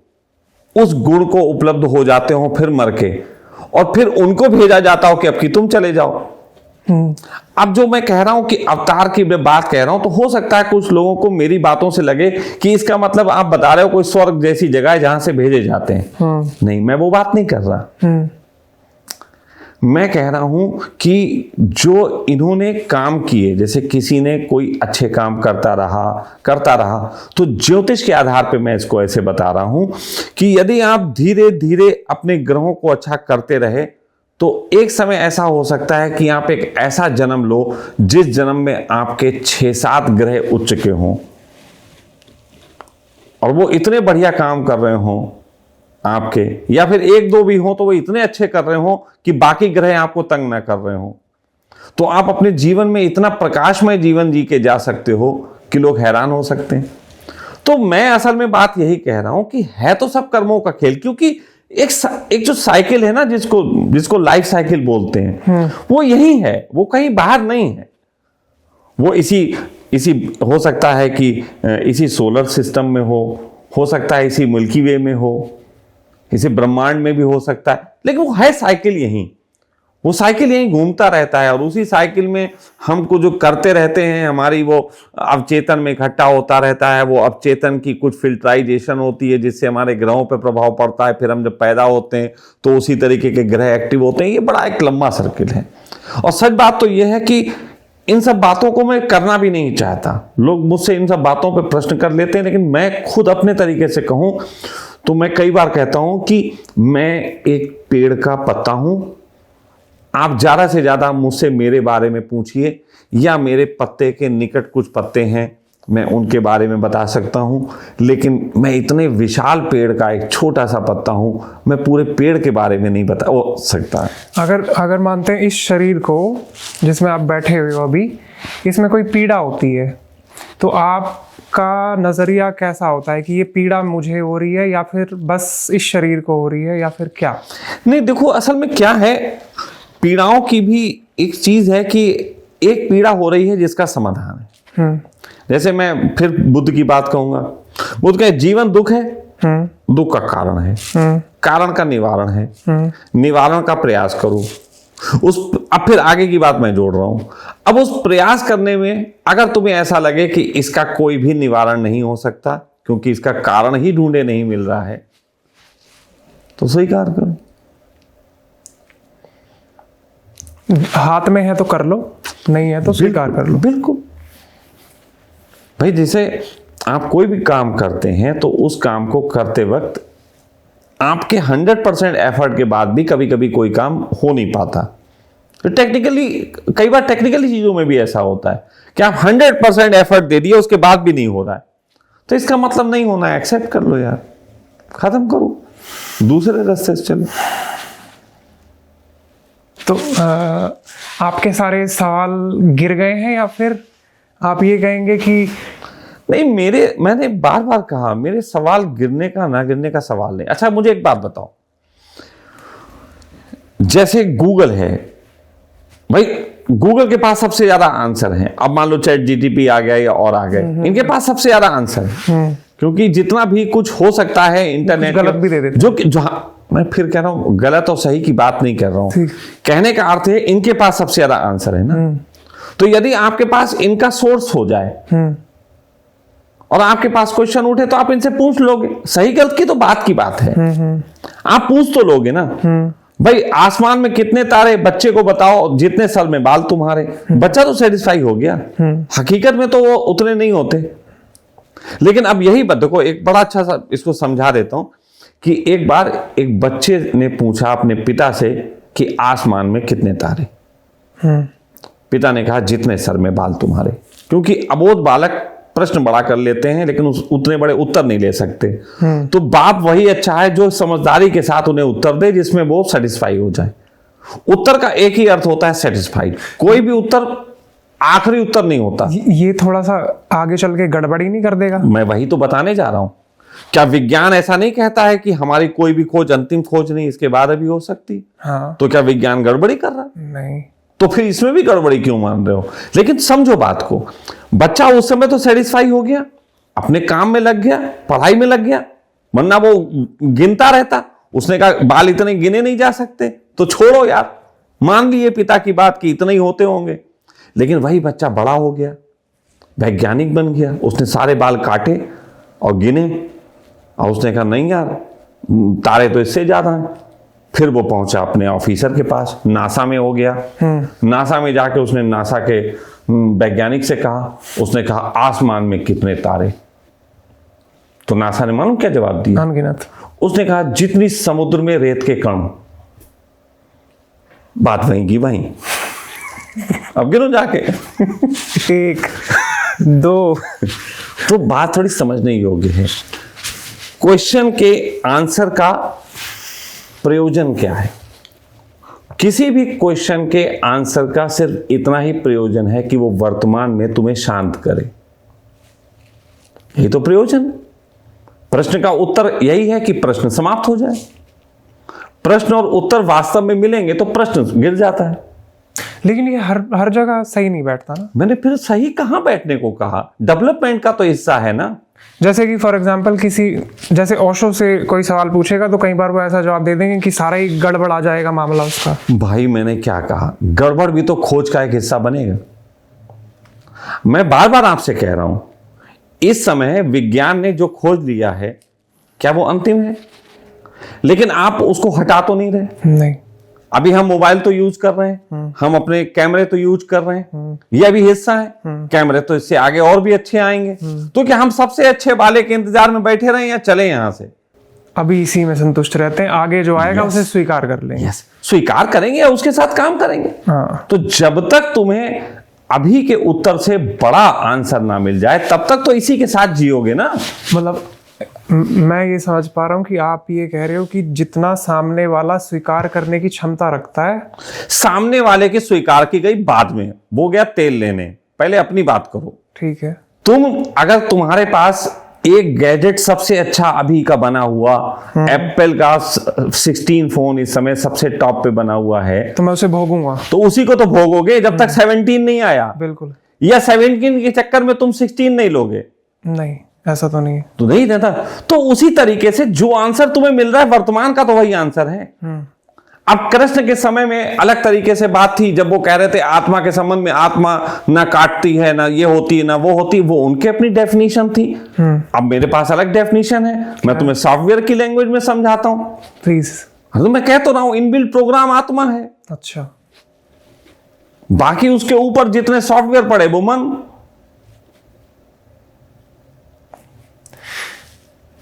उस गुण को उपलब्ध हो जाते हो फिर मर के, और फिर उनको भेजा जाता हो कि अब कि तुम चले जाओ। अब जो मैं कह रहा हूं कि अवतार की मैं बात कह रहा हूं, तो हो सकता है कुछ लोगों को मेरी बातों से लगे कि इसका मतलब आप बता रहे हो कोई स्वर्ग जैसी जगह है जहां से भेजे जाते हैं। नहीं, मैं वो बात नहीं कर रहा। मैं कह रहा हूं कि जो इन्होंने काम किए, जैसे किसी ने कोई अच्छे काम करता रहा, तो ज्योतिष के आधार पे मैं इसको ऐसे बता रहा हूं कि यदि आप धीरे धीरे अपने ग्रहों को अच्छा करते रहे तो एक समय ऐसा हो सकता है कि आप एक ऐसा जन्म लो जिस जन्म में आपके 6-7 ग्रह उच्च के हों और वो इतने बढ़िया काम कर रहे हों आपके, या फिर 1-2 भी हो तो वो इतने अच्छे कर रहे हो कि बाकी ग्रह आपको तंग ना कर रहे हो। तो आप अपने जीवन में इतना प्रकाशमय जीवन जी के जा सकते हो कि लोग हैरान हो सकते हैं। तो मैं असल में बात यही कह रहा हूं कि है तो सब कर्मों का खेल, क्योंकि एक जो साइकिल है ना, जिसको लाइफ साइकिल बोलते हैं, वो यही है, वो कहीं बाहर नहीं है। वो इसी हो सकता है कि इसी सोलर सिस्टम में हो सकता है इसी मिल्की वे में हो, इसी ब्रह्मांड में भी हो सकता है, लेकिन वो है साइकिल यही। वो साइकिल यहीं घूमता रहता है और उसी साइकिल में हमको जो करते रहते हैं, हमारी वो अवचेतन में इकट्ठा होता रहता है। वो अवचेतन की कुछ फिल्ट्राइजेशन होती है जिससे हमारे ग्रहों पर प्रभाव पड़ता है। फिर हम जब पैदा होते हैं तो उसी तरीके के ग्रह एक्टिव होते हैं। ये बड़ा एक लंबा सर्किल है। और सच बात तो यह है कि इन सब बातों को मैं करना भी नहीं चाहता। लोग मुझसे इन सब बातों पर प्रश्न कर लेते हैं, लेकिन मैं खुद अपने तरीके से कहूं तो मैं कई बार कहता हूं कि मैं एक पेड़ का पत्ता हूं। आप ज़्यादा से ज़्यादा मुझसे मेरे बारे में पूछिए, या मेरे पत्ते के निकट कुछ पत्ते हैं, मैं उनके बारे में बता सकता हूं। लेकिन मैं इतने विशाल पेड़ का एक छोटा सा पत्ता हूं, मैं पूरे पेड़ के बारे में नहीं बता सकता। अगर मानते हैं इस शरीर को जिसमें आप बैठे हुए हो अभी, इसमें कोई पीड़ा होती है, तो आपका नज़रिया कैसा होता है कि ये पीड़ा मुझे हो रही है या फिर बस इस शरीर को हो रही है या फिर क्या? नहीं, देखो असल में क्या है, पीड़ाओं की भी एक चीज है कि एक पीड़ा हो रही है जिसका समाधान है। जैसे मैं फिर बुद्ध की बात कहूंगा। बुद्ध का जीवन दुख है, दुख का कारण है, कारण का निवारण है, निवारण का प्रयास करो। अब फिर आगे की बात मैं जोड़ रहा हूं। अब उस प्रयास करने में अगर तुम्हें ऐसा लगे कि इसका कोई भी निवारण नहीं हो सकता क्योंकि इसका कारण ही ढूंढे नहीं मिल रहा है, तो स्वीकार करो। हाथ में है तो कर लो, नहीं है तो स्वीकार कर लो। बिल्कुल भाई, जैसे आप कोई भी काम करते हैं तो उस काम को करते वक्त आपके 100% एफर्ट के बाद भी कभी कभी कोई काम हो नहीं पाता। तो टेक्निकली, कई बार टेक्निकली चीजों में भी ऐसा होता है कि आप 100% एफर्ट दे दिए, उसके बाद भी नहीं हो रहा है, तो इसका मतलब नहीं होना है। एक्सेप्ट कर लो यार, खत्म करो, दूसरे रास्ते से चलो। तो आपके सारे सवाल गिर गए हैं या फिर आप ये कहेंगे कि नहीं, मैंने बार बार कहा मेरे सवाल गिरने का ना गिरने का सवाल नहीं। अच्छा मुझे एक बात बताओ, जैसे गूगल है भाई, गूगल के पास सबसे ज्यादा आंसर है। अब मान लो चैट जीटीपी आ गया या और आ गए, इनके पास सबसे ज्यादा आंसर है क्योंकि जितना भी कुछ हो सकता है इंटरनेट गलत भी दे देते जो मैं फिर कह रहा हूं, गलत और सही की बात नहीं कर रहा हूं। कहने का अर्थ है इनके पास सबसे ज्यादा आंसर है ना। तो यदि आपके पास इनका सोर्स हो जाए और आपके पास क्वेश्चन उठे तो आप इनसे पूछ लोगे। सही गलत की तो बात की बात है, आप पूछ तो लोगे ना। भाई आसमान में कितने तारे, बच्चे को बताओ जितने सर में बाल तुम्हारे, बच्चा तो सेटिस्फाई हो गया। हकीकत में तो वो उतने नहीं होते। लेकिन अब यही बात देखो, एक बड़ा अच्छा सा इसको समझा देता हूं कि एक बार एक बच्चे ने पूछा अपने पिता से कि आसमान में कितने तारे। पिता ने कहा जितने सर में बाल तुम्हारे। क्योंकि अबोध बालक प्रश्न बड़ा कर लेते हैं लेकिन उतने बड़े उत्तर नहीं ले सकते। तो बाप वही अच्छा है जो समझदारी के साथ उन्हें उत्तर दे जिसमें वो सेटिस्फाई हो जाए। उत्तर का एक ही अर्थ होता है सेटिस्फाइड। कोई भी उत्तर आखिरी उत्तर नहीं होता। ये थोड़ा सा आगे चल के गड़बड़ी नहीं कर देगा? मैं वही तो बताने जा रहा हूं। क्या विज्ञान ऐसा नहीं कहता है कि हमारी कोई भी खोज अंतिम खोज नहीं, इसके बाद भी हो सकती? हाँ। तो क्या विज्ञान गड़बड़ी कर रहा? नहीं। तो फिर इसमें भी गड़बड़ी क्यों मान रहे हो? लेकिन समझो बात को, बच्चा उस समय तो सेटिस्फाई हो गया, अपने काम में लग गया, पढ़ाई में लग गया, वरना वो गिनता रहता। उसने कहा बाल इतने गिने नहीं जा सकते, तो छोड़ो यार, मान लिए पिता की बात कि इतने ही होते होंगे। लेकिन वही बच्चा बड़ा हो गया, वैज्ञानिक बन गया, उसने सारे बाल काटे और गिने और उसने कहा नहीं यार, तारे तो इससे ज्यादा हैं। फिर वो पहुंचा अपने ऑफिसर के पास, नासा में हो गया। नासा में जाके उसने नासा के वैज्ञानिक से कहा, उसने कहा आसमान में कितने तारे? तो नासा ने मालूम क्या जवाब दिया? अनगिनत। उसने कहा जितनी समुद्र में रेत के कण। बात वहीं की वहीं। अब गिनो जाके 1 2। तो बात थोड़ी समझने योग्य है। क्वेश्चन के आंसर का प्रयोजन क्या है? किसी भी क्वेश्चन के आंसर का सिर्फ इतना ही प्रयोजन है कि वो वर्तमान में तुम्हें शांत करे। यही तो प्रयोजन। प्रश्न का उत्तर यही है कि प्रश्न समाप्त हो जाए। प्रश्न और उत्तर वास्तव में मिलेंगे तो प्रश्न गिर जाता है। लेकिन ये हर जगह सही नहीं बैठता ना। मैंने फिर सही कहां बैठने को कहा? डेवलपमेंट का तो हिस्सा है ना। जैसे कि फॉर एग्जांपल जैसे ओशो से कोई सवाल पूछेगा तो कई बार वो ऐसा जवाब दे देंगे कि सारा ही गड़बड़ आ जाएगा मामला उसका। भाई मैंने क्या कहा? गड़बड़ भी तो खोज का एक हिस्सा बनेगा। मैं बार बार आपसे कह रहा हूं, इस समय विज्ञान ने जो खोज लिया है क्या वो अंतिम है? लेकिन आप उसको हटा तो नहीं रहे। नहीं। अभी हम मोबाइल तो यूज कर रहे हैं, हम अपने कैमरे तो यूज कर रहे हैं, ये भी हिस्सा है। कैमरे तो इससे आगे और भी अच्छे आएंगे। तो क्या हम सबसे अच्छे वाले के इंतजार में बैठे रहें या चले यहां से? अभी इसी में संतुष्ट रहते हैं, आगे जो आएगा उसे स्वीकार कर लेंगे। स्वीकार करेंगे या उसके साथ काम करेंगे। हाँ। तो जब तक तुम्हें अभी के उत्तर से बड़ा आंसर ना मिल जाए तब तक तो इसी के साथ जियोगे ना। मतलब मैं ये समझ पा रहा हूँ कि आप ये कह रहे हो कि जितना सामने वाला स्वीकार करने की क्षमता रखता है, सामने वाले की स्वीकार की गई बाद में, वो गया तेल लेने, पहले अपनी बात करो। ठीक है। अगर तुम्हारे पास एक गैजेट सबसे अच्छा अभी का बना हुआ एप्पल का 16 फोन इस समय सबसे टॉप पे बना हुआ है, तो मैं उसे भोगूंगा। तो उसी को तो भोगोगे जब तक 17 नहीं आया। बिल्कुल। या 17 के चक्कर में तुम 16 नहीं लोगे। नहीं, ऐसा तो नहीं। तो नहीं देता। तो उसी तरीके से जो आंसर तुम्हें मिल रहा है वर्तमान का तो वही आंसर है। अब कृष्ण के समय में अलग तरीके से बात थी, जब वो कह रहे थे आत्मा के संबंध में, आत्मा ना काटती है, ना ये होती है, ना वो होती, वो उनके अपनी डेफिनेशन थी। अब मेरे पास अलग डेफिनेशन है। मैं तुम्हें सॉफ्टवेयर की लैंग्वेज में समझाता हूं। प्लीज। तो मैं कह तो रहा हूं इनबिल्ट प्रोग्राम आत्मा है। अच्छा। बाकी उसके ऊपर जितने सॉफ्टवेयर पड़े वो मन।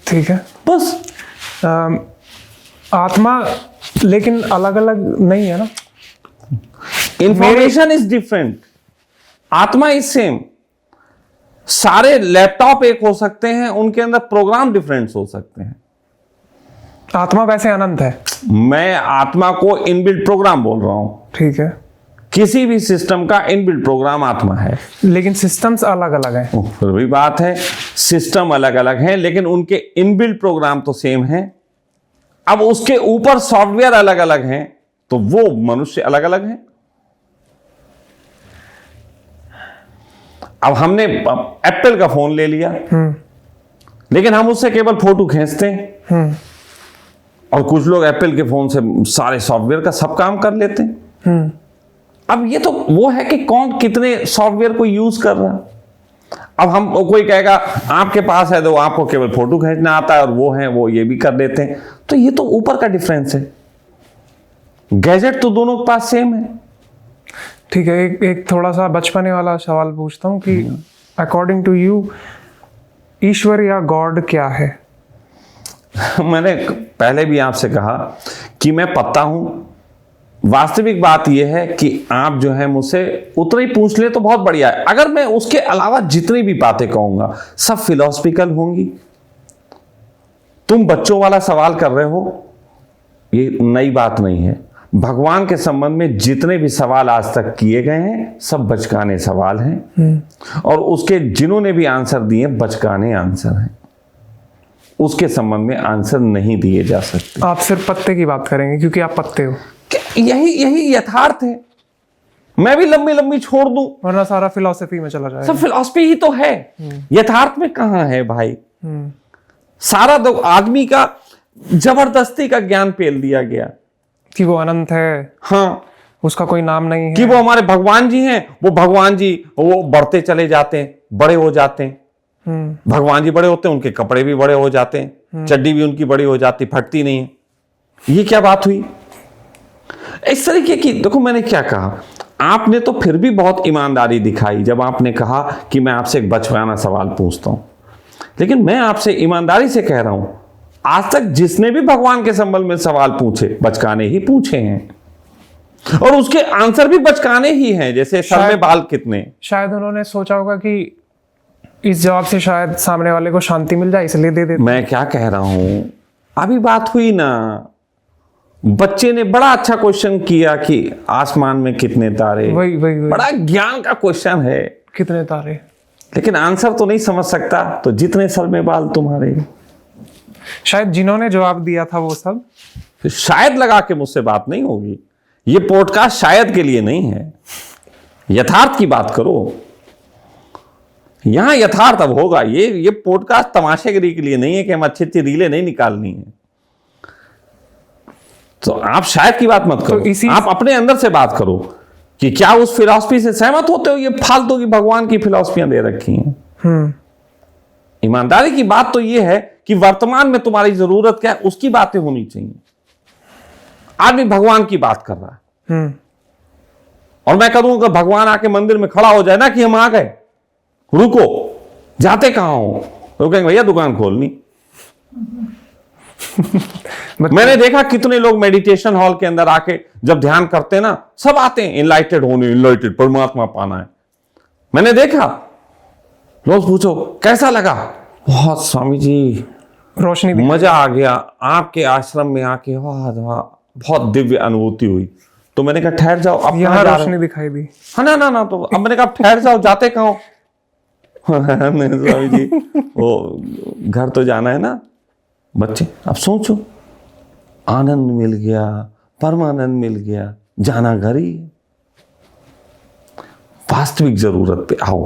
ठीक है। बस आत्मा लेकिन अलग अलग नहीं है ना। इंफॉर्मेशन इज डिफरेंट, आत्मा इज सेम। सारे लैपटॉप एक हो सकते हैं, उनके अंदर प्रोग्राम डिफरेंट हो सकते हैं। आत्मा वैसे अनंत है। मैं आत्मा को इनबिल्ट प्रोग्राम बोल रहा हूं। ठीक है। किसी भी सिस्टम का इनबिल्ट प्रोग्राम आत्मा है। लेकिन सिस्टम्स अलग अलग हैं। फिर भी बात है, सिस्टम अलग अलग हैं लेकिन उनके इनबिल्ट प्रोग्राम तो सेम है। अब उसके ऊपर सॉफ्टवेयर अलग अलग हैं तो वो मनुष्य अलग अलग हैं। अब हमने एप्पल का फोन ले लिया, लेकिन हम उससे केवल फोटो खींचते हैं, और कुछ लोग एप्पल के फोन से सारे सॉफ्टवेयर का सब काम कर लेते हैं। अब ये तो वो है कि कौन कितने सॉफ्टवेयर को यूज कर रहा है। अब हम कोई कहेगा आपके पास है तो आपको केवल फोटो खींचना आता है, और वो है वो ये भी कर लेते हैं। तो ये तो ऊपर का डिफरेंस है। गैजेट तो दोनों के पास सेम है। ठीक है। एक थोड़ा सा बचपने वाला सवाल पूछता हूँ कि अकॉर्डिंग टू यू ईश्वर या गॉड क्या है? मैंने पहले भी आपसे कहा कि मैं पता हूं। वास्तविक बात यह है कि आप जो है मुझसे उतना ही पूछ ले तो बहुत बढ़िया है। अगर मैं उसके अलावा जितनी भी बातें कहूंगा सब फिलोसफिकल होंगी। तुम बच्चों वाला सवाल कर रहे हो, ये नई बात नहीं है। भगवान के संबंध में जितने भी सवाल आज तक किए गए हैं सब बचकाने सवाल हैं, और उसके जिन्होंने भी आंसर दिए बचकाने आंसर हैं। उसके संबंध में आंसर नहीं दिए जा सकते। आप सिर्फ पत्ते की बात करेंगे क्योंकि आप पत्ते हो। यही यथार्थ है। मैं भी लंबी लंबी छोड़ दूं, वरना सारा फिलॉसफी में चला जाएगा। सब फिलॉसफी ही तो है। यथार्थ में कहां है भाई? सारा तो आदमी का जबरदस्ती का ज्ञान पेल दिया गया कि वो अनंत है। हाँ, उसका कोई नाम नहीं है। कि वो हमारे भगवान जी हैं। वो भगवान जी वो बढ़ते चले जाते हैं, बड़े हो जाते हैं। भगवान जी बड़े होते हैं, उनके कपड़े भी बड़े हो जाते हैं, चड्डी भी उनकी बड़ी हो जाती, फटती नहीं है। ये क्या बात हुई? इस तरीके की देखो, मैंने क्या कहा, आपने तो फिर भी बहुत ईमानदारी दिखाई जब आपने कहा कि मैं आपसे एक बचकाना सवाल पूछता हूं। लेकिन मैं आपसे ईमानदारी से कह रहा हूं, आज तक जिसने भी भगवान के संबंध में सवाल पूछे बचकाने ही पूछे हैं, और उसके आंसर भी बचकाने ही हैं। जैसे सर में बाल कितने, शायद उन्होंने सोचा होगा कि इस जवाब से शायद सामने वाले को शांति मिल जाए, इसलिए दे देते। मैं क्या कह रहा हूं, अभी बात हुई ना, बच्चे ने बड़ा अच्छा क्वेश्चन किया कि आसमान में कितने तारे, वही वही वही बड़ा ज्ञान का क्वेश्चन है, कितने तारे। लेकिन आंसर तो नहीं समझ सकता, तो जितने सर में बाल तुम्हारे। शायद जिन्होंने जवाब दिया था वो सब। तो शायद लगा के मुझसे बात नहीं होगी। ये पॉडकास्ट शायद के लिए नहीं है, यथार्थ की बात करो। यहां यथार्थ अब होगा। ये पॉडकास्ट तमाशेगिरी के लिए नहीं है कि हम अच्छी अच्छी रीलें नहीं निकालनी है। तो आप शायद की बात मत करो, तो आप अपने अंदर से बात करो कि क्या उस फिलॉसफी से सहमत होते हो। ये फालतू की भगवान की फिलॉसफियां दे रखी हैं। ईमानदारी की बात तो ये है कि वर्तमान में तुम्हारी जरूरत क्या है उसकी बातें होनी चाहिए। आदमी भगवान की बात कर रहा है और मैं करूंगा भगवान आके मंदिर में खड़ा हो जाए ना कि हम आ गए, रुको, जाते कहां हो, तो कहेंगे भैया दुकान खोलनी। मैंने देखा कितने लोग मेडिटेशन हॉल के अंदर आके जब ध्यान करते हैं ना, सब आते हैं इनलाइटेड होने, इनलाइटेड परमात्मा पाना है। मैंने देखा, लोग पूछो कैसा लगा, बहुत स्वामी जी रोशनी दिखाई। मजा आ गया आपके आश्रम में आके, वाह वाह, बहुत दिव्य अनुभूति हुई। तो मैंने कहा ठहर जाओ, अब यहाँ कहाँ जा रहे रोशनी हो? दिखाई दी। हाँ ना ना ना, तो अब मैंने कहा ठहर जाओ, जाते कहाँ हो? नहीं स्वामी जी, वो घर तो जाना है ना। बच्चे अब सोचो, आनंद मिल गया, परमानंद मिल गया, जाना घर ही है। वास्तविक जरूरत पे आओ,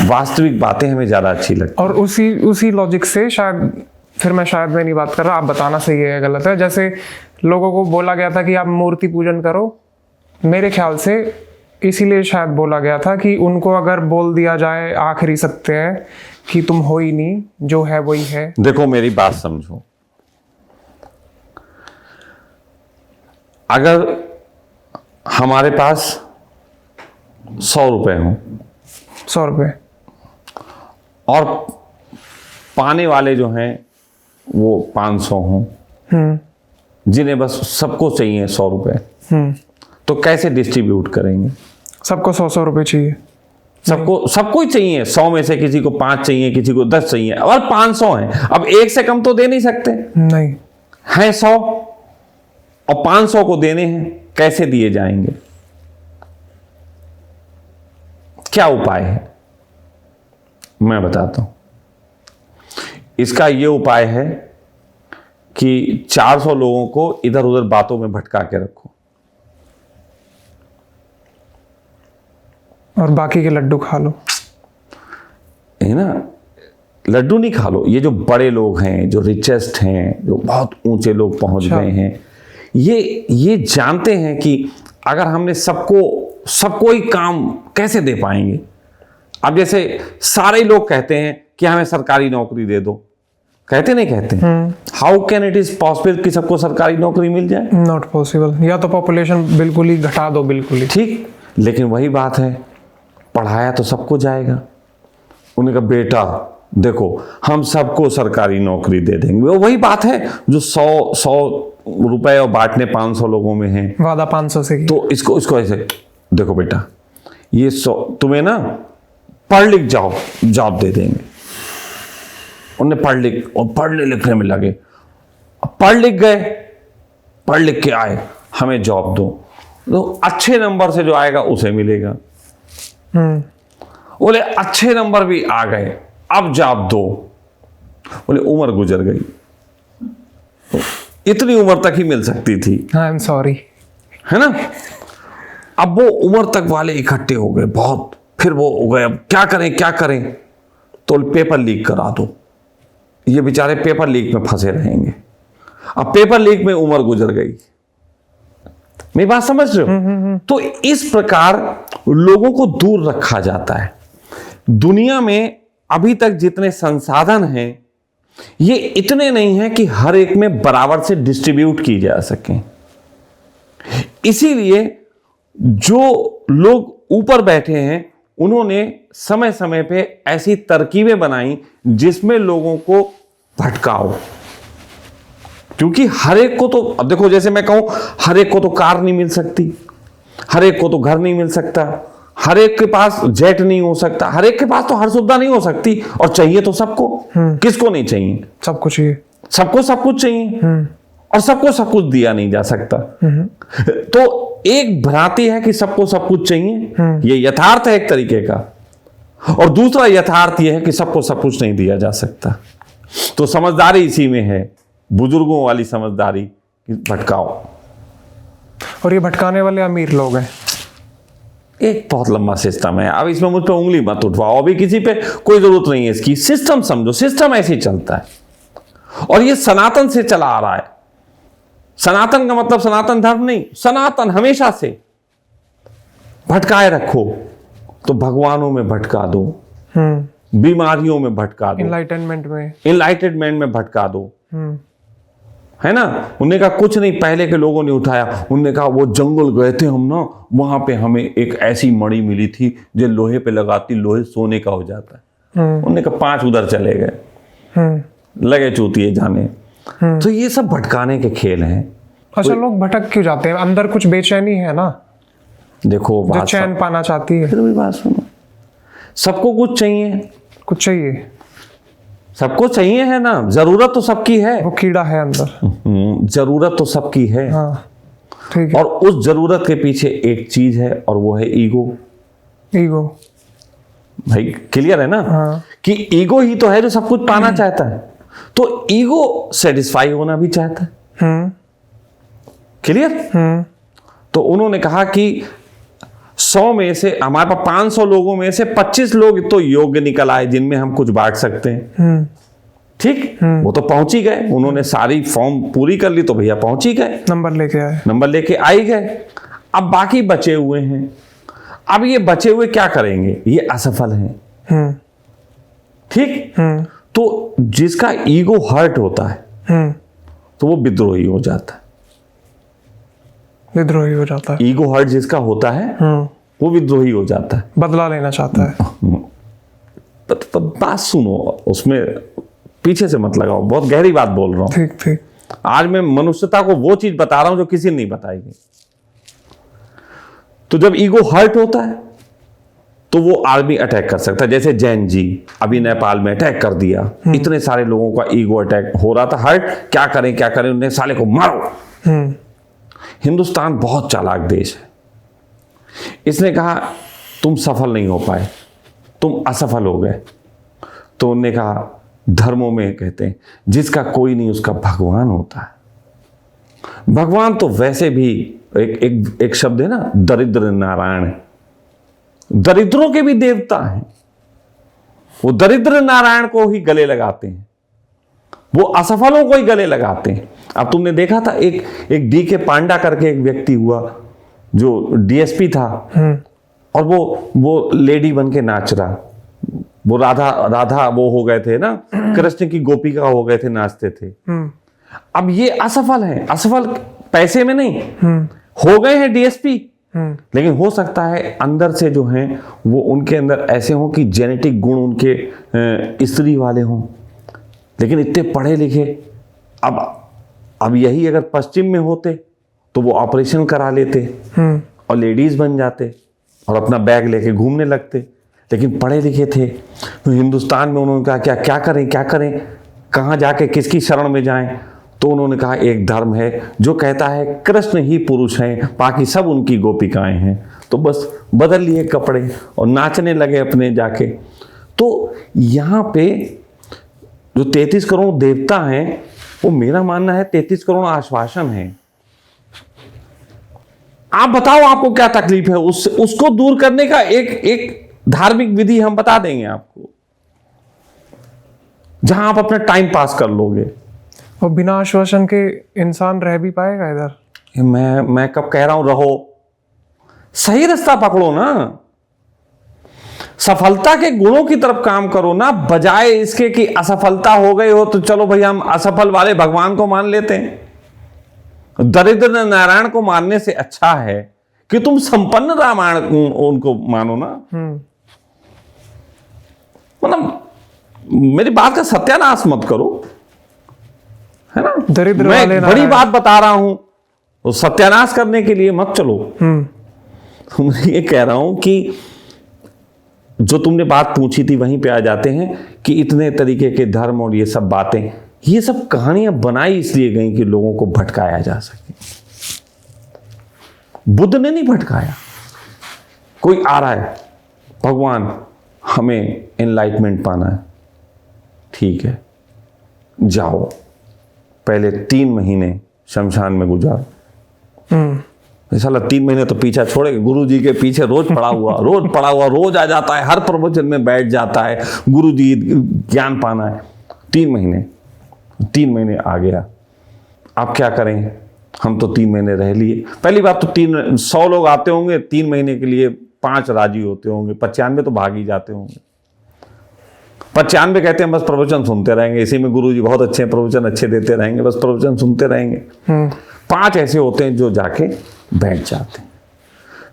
वास्तविक बातें हमें ज्यादा अच्छी लगती। और उसी लॉजिक से शायद, फिर मैं शायद में नहीं बात कर रहा, आप बताना सही है या गलत है। जैसे लोगों को बोला गया था कि आप मूर्ति पूजन करो, मेरे ख्याल से इसीलिए शायद बोला गया था कि उनको अगर बोल दिया जाए आखिरी सत्य है कि तुम हो ही नहीं, जो है वही है। देखो मेरी बात समझो, अगर हमारे पास 100 रुपए हो, 100 रुपये, और पाने वाले जो हैं वो 500 हों, जिन्हें बस सबको चाहिए 100 रुपए, तो कैसे डिस्ट्रीब्यूट करेंगे? सबको 100 रुपये चाहिए। सबको ही चाहिए। 100 में से किसी को 5 चाहिए, किसी को 10 चाहिए, और 500 हैं। अब एक से कम तो दे नहीं सकते नहीं हैं। 100 और 500 को देने हैं, कैसे दिए जाएंगे? क्या उपाय है? मैं बताता हूं। इसका यह उपाय है कि 400 लोगों को इधर उधर बातों में भटका के रखो, और बाकी के लड्डू खा लो। है ना? लड्डू नहीं खा लो। ये जो बड़े लोग हैं, जो रिचेस्ट हैं, जो बहुत ऊंचे लोग पहुंच गए हैं, ये जानते हैं कि अगर हमने सबको ही काम कैसे दे पाएंगे। अब जैसे सारे लोग कहते हैं कि हमें सरकारी नौकरी दे दो, कहते नहीं कहते? How can it is possible कि सबको सरकारी नौकरी मिल जाए? Not possible. या तो पॉपुलेशन बिल्कुल ही घटा दो, बिल्कुल ही। ठीक, लेकिन वही बात है, पढ़ाया तो सबको जाएगा। उन्होंने कहा बेटा देखो हम सबको सरकारी नौकरी दे देंगे। वो वही बात है जो 100 रुपए और बांटने 500 लोगों में है, वादा 500 से की। तो इसको ऐसे देखो बेटा, ये 100 तुम्हें ना पढ़ लिख जाओ, जॉब दे देंगे। उन्हें पढ़ने लिखने में लगे, पढ़ लिख गए, पढ़ लिख के आए, हमें जॉब दो। तो अच्छे नंबर से जो आएगा उसे मिलेगा। बोले अच्छे नंबर भी आ गए, अब जॉब दो। बोले उम्र गुजर गई, इतनी उम्र तक ही मिल सकती थी। आई एम सॉरी, है ना? अब वो उम्र तक वाले इकट्ठे हो गए बहुत, फिर वो हो गए अब क्या करें, तो पेपर लीक करा दो। ये बेचारे पेपर लीक में फंसे रहेंगे। अब पेपर लीक में उम्र गुजर गई। मेरी बात समझ रहे हो? तो इस प्रकार लोगों को दूर रखा जाता है। दुनिया में अभी तक जितने संसाधन हैं, ये इतने नहीं हैं कि हर एक में बराबर से डिस्ट्रीब्यूट की जा सके। इसीलिए जो लोग ऊपर बैठे हैं, उन्होंने समय समय पे ऐसी तरकीबें बनाई जिसमें लोगों को भटकाओ। क्योंकि हर एक को तो, अब देखो जैसे मैं कहूं, हर एक को तो कार नहीं मिल सकती, हर एक को तो घर नहीं मिल सकता, हर एक के पास जेट नहीं हो सकता, हर एक के पास तो हर सुविधा नहीं हो सकती। और चाहिए तो सबको, किसको नहीं चाहिए? सब कुछ चाहिए, सबको सब कुछ चाहिए। और सबको सब कुछ दिया नहीं जा सकता। तो एक भ्रांति है कि सबको सब कुछ चाहिए, ये यथार्थ है एक तरीके का, और दूसरा यथार्थ ये है कि सबको सब कुछ नहीं दिया जा सकता। तो समझदारी इसी में है, बुजुर्गों वाली समझदारी, भटकाओ। और ये भटकाने वाले अमीर लोग हैं। एक बहुत लंबा सिस्टम है, अब इसमें मुझ पे उंगली मत उठवाओ, अभी किसी पे कोई जरूरत नहीं है इसकी। सिस्टम समझो, सिस्टम ऐसे ही चलता है और ये सनातन से चला आ रहा है। सनातन का मतलब सनातन धर्म नहीं, सनातन हमेशा से। भटकाए रखो तो भगवानों में भटका दो, बीमारियों में भटका दो, इनलाइटनमेंट में भटका दो, है ना। उन्होंने कहा कुछ नहीं, पहले के लोगों ने उठाया, उन्होंने कहा वो जंगल गए थे हम ना, वहां पे हमें एक ऐसी मणि मिली थी जो लोहे पे लगाती लोहे सोने का हो जाता है। उन्होंने कहा 5 उधर चले गए, लगे चूतिए जाने। तो ये सब भटकाने के खेल हैं। अच्छा, लोग भटक क्यों जाते हैं? अंदर कुछ बेचैनी है ना, देखो जो चैन पाना चाहती है। फिर भी बात सुनो, सबको कुछ चाहिए, कुछ चाहिए, सबको चाहिए है ना, जरूरत तो सबकी है, वो कीड़ा है अंदर। जरूरत तो सबकी है। हाँ, ठीक है। और उस जरूरत के पीछे एक चीज है और वो है ईगो। ईगो भाई क्लियर है ना। हाँ। कि ईगो ही तो है जो सब कुछ पाना चाहता है, तो ईगो सेटिस्फाई होना भी चाहता है। क्लियर। तो उन्होंने कहा कि 100 में से हमारे पास 500 लोगों में से 25 लोग तो योग्य निकल आए जिनमें हम कुछ बांट सकते हैं। ठीक, वो तो पहुंच ही गए, उन्होंने सारी फॉर्म पूरी कर ली तो भैया पहुंच ही गए, नंबर लेके आए, नंबर लेके आ ही गए। अब बाकी बचे हुए हैं, अब ये बचे हुए क्या करेंगे? ये असफल हैं। ठीक। तो जिसका ईगो हर्ट होता है तो वो विद्रोही हो जाता है। विद्रोही हो जाता है। ईगो हर्ट जिसका होता है वो विद्रोही हो जाता है, बदला लेना चाहता है। तो बात सुनो, उसमें पीछे से मत लगाओ, बहुत गहरी बात बोल रहा हूं। ठीक ठीक। आज मैं मनुष्यता को वो चीज बता रहा हूं जो किसी ने नहीं बताई गई। तो जब ईगो हर्ट होता है तो वो आर्मी अटैक कर सकता है। जैसे जैन जी अभी नेपाल में अटैक कर दिया, इतने सारे लोगों का ईगो अटैक हो रहा था, हर्ट, क्या करें क्या करें, उन्हें साले को मारो। हिंदुस्तान बहुत चालाक देश है, इसने कहा तुम सफल नहीं हो पाए, तुम असफल हो गए। तो उन्होंने कहा धर्मों में कहते हैं जिसका कोई नहीं उसका भगवान होता है। भगवान तो वैसे भी एक शब्द है ना, दरिद्र नारायण, दरिद्रों के भी देवता हैं। वो दरिद्र नारायण को ही गले लगाते हैं, वो असफलों को ही गले लगाते हैं। अब तुमने देखा था एक डी के पांडा करके एक व्यक्ति हुआ जो डीएसपी था, और वो लेडी बन के नाच रहा, वो राधा वो हो गए थे ना, कृष्ण की गोपिका हो गए थे, नाचते थे। अब ये असफल है, असफल पैसे में नहीं, हो गए हैं डीएसपी, लेकिन हो सकता है अंदर से जो हैं वो उनके अंदर ऐसे हों कि जेनेटिक गुण उनके स्त्री वाले हों, लेकिन इतने पढ़े लिखे। अब यही अगर पश्चिम में होते तो वो ऑपरेशन करा लेते और लेडीज बन जाते और अपना बैग लेके घूमने लगते, लेकिन पढ़े लिखे थे। तो हिंदुस्तान में उन्होंने कहा क्या करें, कहाँ जाके किसकी शरण में जाएं। तो उन्होंने कहा एक धर्म है जो कहता है कृष्ण ही पुरुष हैं, बाकी सब उनकी गोपिकाएं हैं। तो बस बदल लिए कपड़े और नाचने लगे अपने जाके। तो यहाँ पे जो 33 करोड़ देवता हैं, वो मेरा मानना है 33 करोड़ आश्वासन है। आप बताओ आपको क्या तकलीफ है, उसको दूर करने का एक धार्मिक विधि हम बता देंगे आपको, जहां आप अपना टाइम पास कर लोगे। और बिना आश्वासन के इंसान रह भी पाएगा इधर? मैं कब कह रहा हूं रहो, सही रास्ता पकड़ो ना, सफलता के गुणों की तरफ काम करो ना, बजाय इसके कि असफलता हो गई हो तो चलो भाई हम असफल वाले भगवान को मान लेते हैं। दरिद्र नारायण को मानने से अच्छा है कि तुम संपन्न रामायण उनको मानो ना। मतलब मेरी बात का सत्यानाश मत करो, है ना। दरिद्र मैं वाले बड़ी बात बता रहा हूं, तो सत्यानाश करने के लिए मत चलो। मैं ये कह रहा हूं कि जो तुमने बात पूछी थी वहीं पे आ जाते हैं कि इतने तरीके के धर्म और ये सब बातें ये सब कहानियां बनाई इसलिए गई कि लोगों को भटकाया जा सके। बुद्ध ने नहीं भटकाया। कोई आ रहा है, भगवान हमें एनलाइटमेंट पाना है, ठीक है जाओ, पहले 3 महीने शमशान में गुजारो। साला 3 महीने तो पीछा छोड़ेगा। गुरु जी के पीछे रोज पड़ा हुआ, रोज आ जाता है, हर प्रवचन में बैठ जाता है, गुरु जी ज्ञान पाना है। 3 महीने आ गया, आप क्या करें? हम तो 3 महीने रह लिए। पहली बात तो 100 लोग आते होंगे 3 महीने के लिए, 5 राजी होते होंगे, 95 तो भाग ही जाते होंगे। 95 कहते हैं बस प्रवचन सुनते रहेंगे, इसी में गुरु जी बहुत अच्छे हैं, प्रवचन अच्छे देते रहेंगे, बस प्रवचन सुनते रहेंगे। 5 ऐसे होते हैं जो जाके बैठ जाते हैं।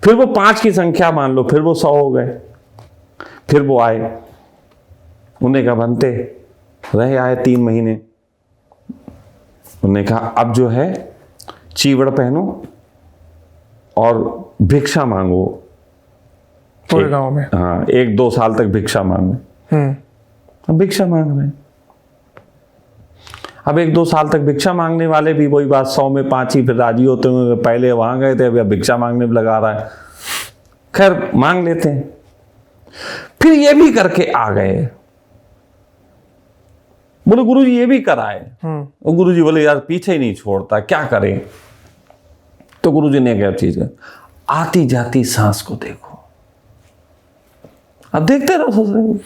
फिर वो 5 की संख्या मान लो, फिर वो 100 हो गए। फिर वो आए, उन्हें कहा बनते रहे, आए 3 महीने। उन्होंने कहा अब जो है चीवड़ पहनो और भिक्षा मांगो पूरे गांव में। हाँ, 1-2 साल तक भिक्षा मांगो। अब भिक्षा मांग रहे हैं। अब 1-2 साल तक भिक्षा मांगने वाले भी वही बात, 100 में 5 ही फिर राजी होते होंगे। पहले वहां गए थे, अभी भिक्षा मांगने में लगा रहा है। खैर मांग लेते हैं। फिर ये भी करके आ गए, बोले गुरु जी ये भी कराए। और गुरु जी बोले यार पीछे ही नहीं छोड़ता, क्या करें? तो गुरु जी ने क्या चीज है, आती जाती सांस को देखो। अब देखते रहो, सोच रहे हो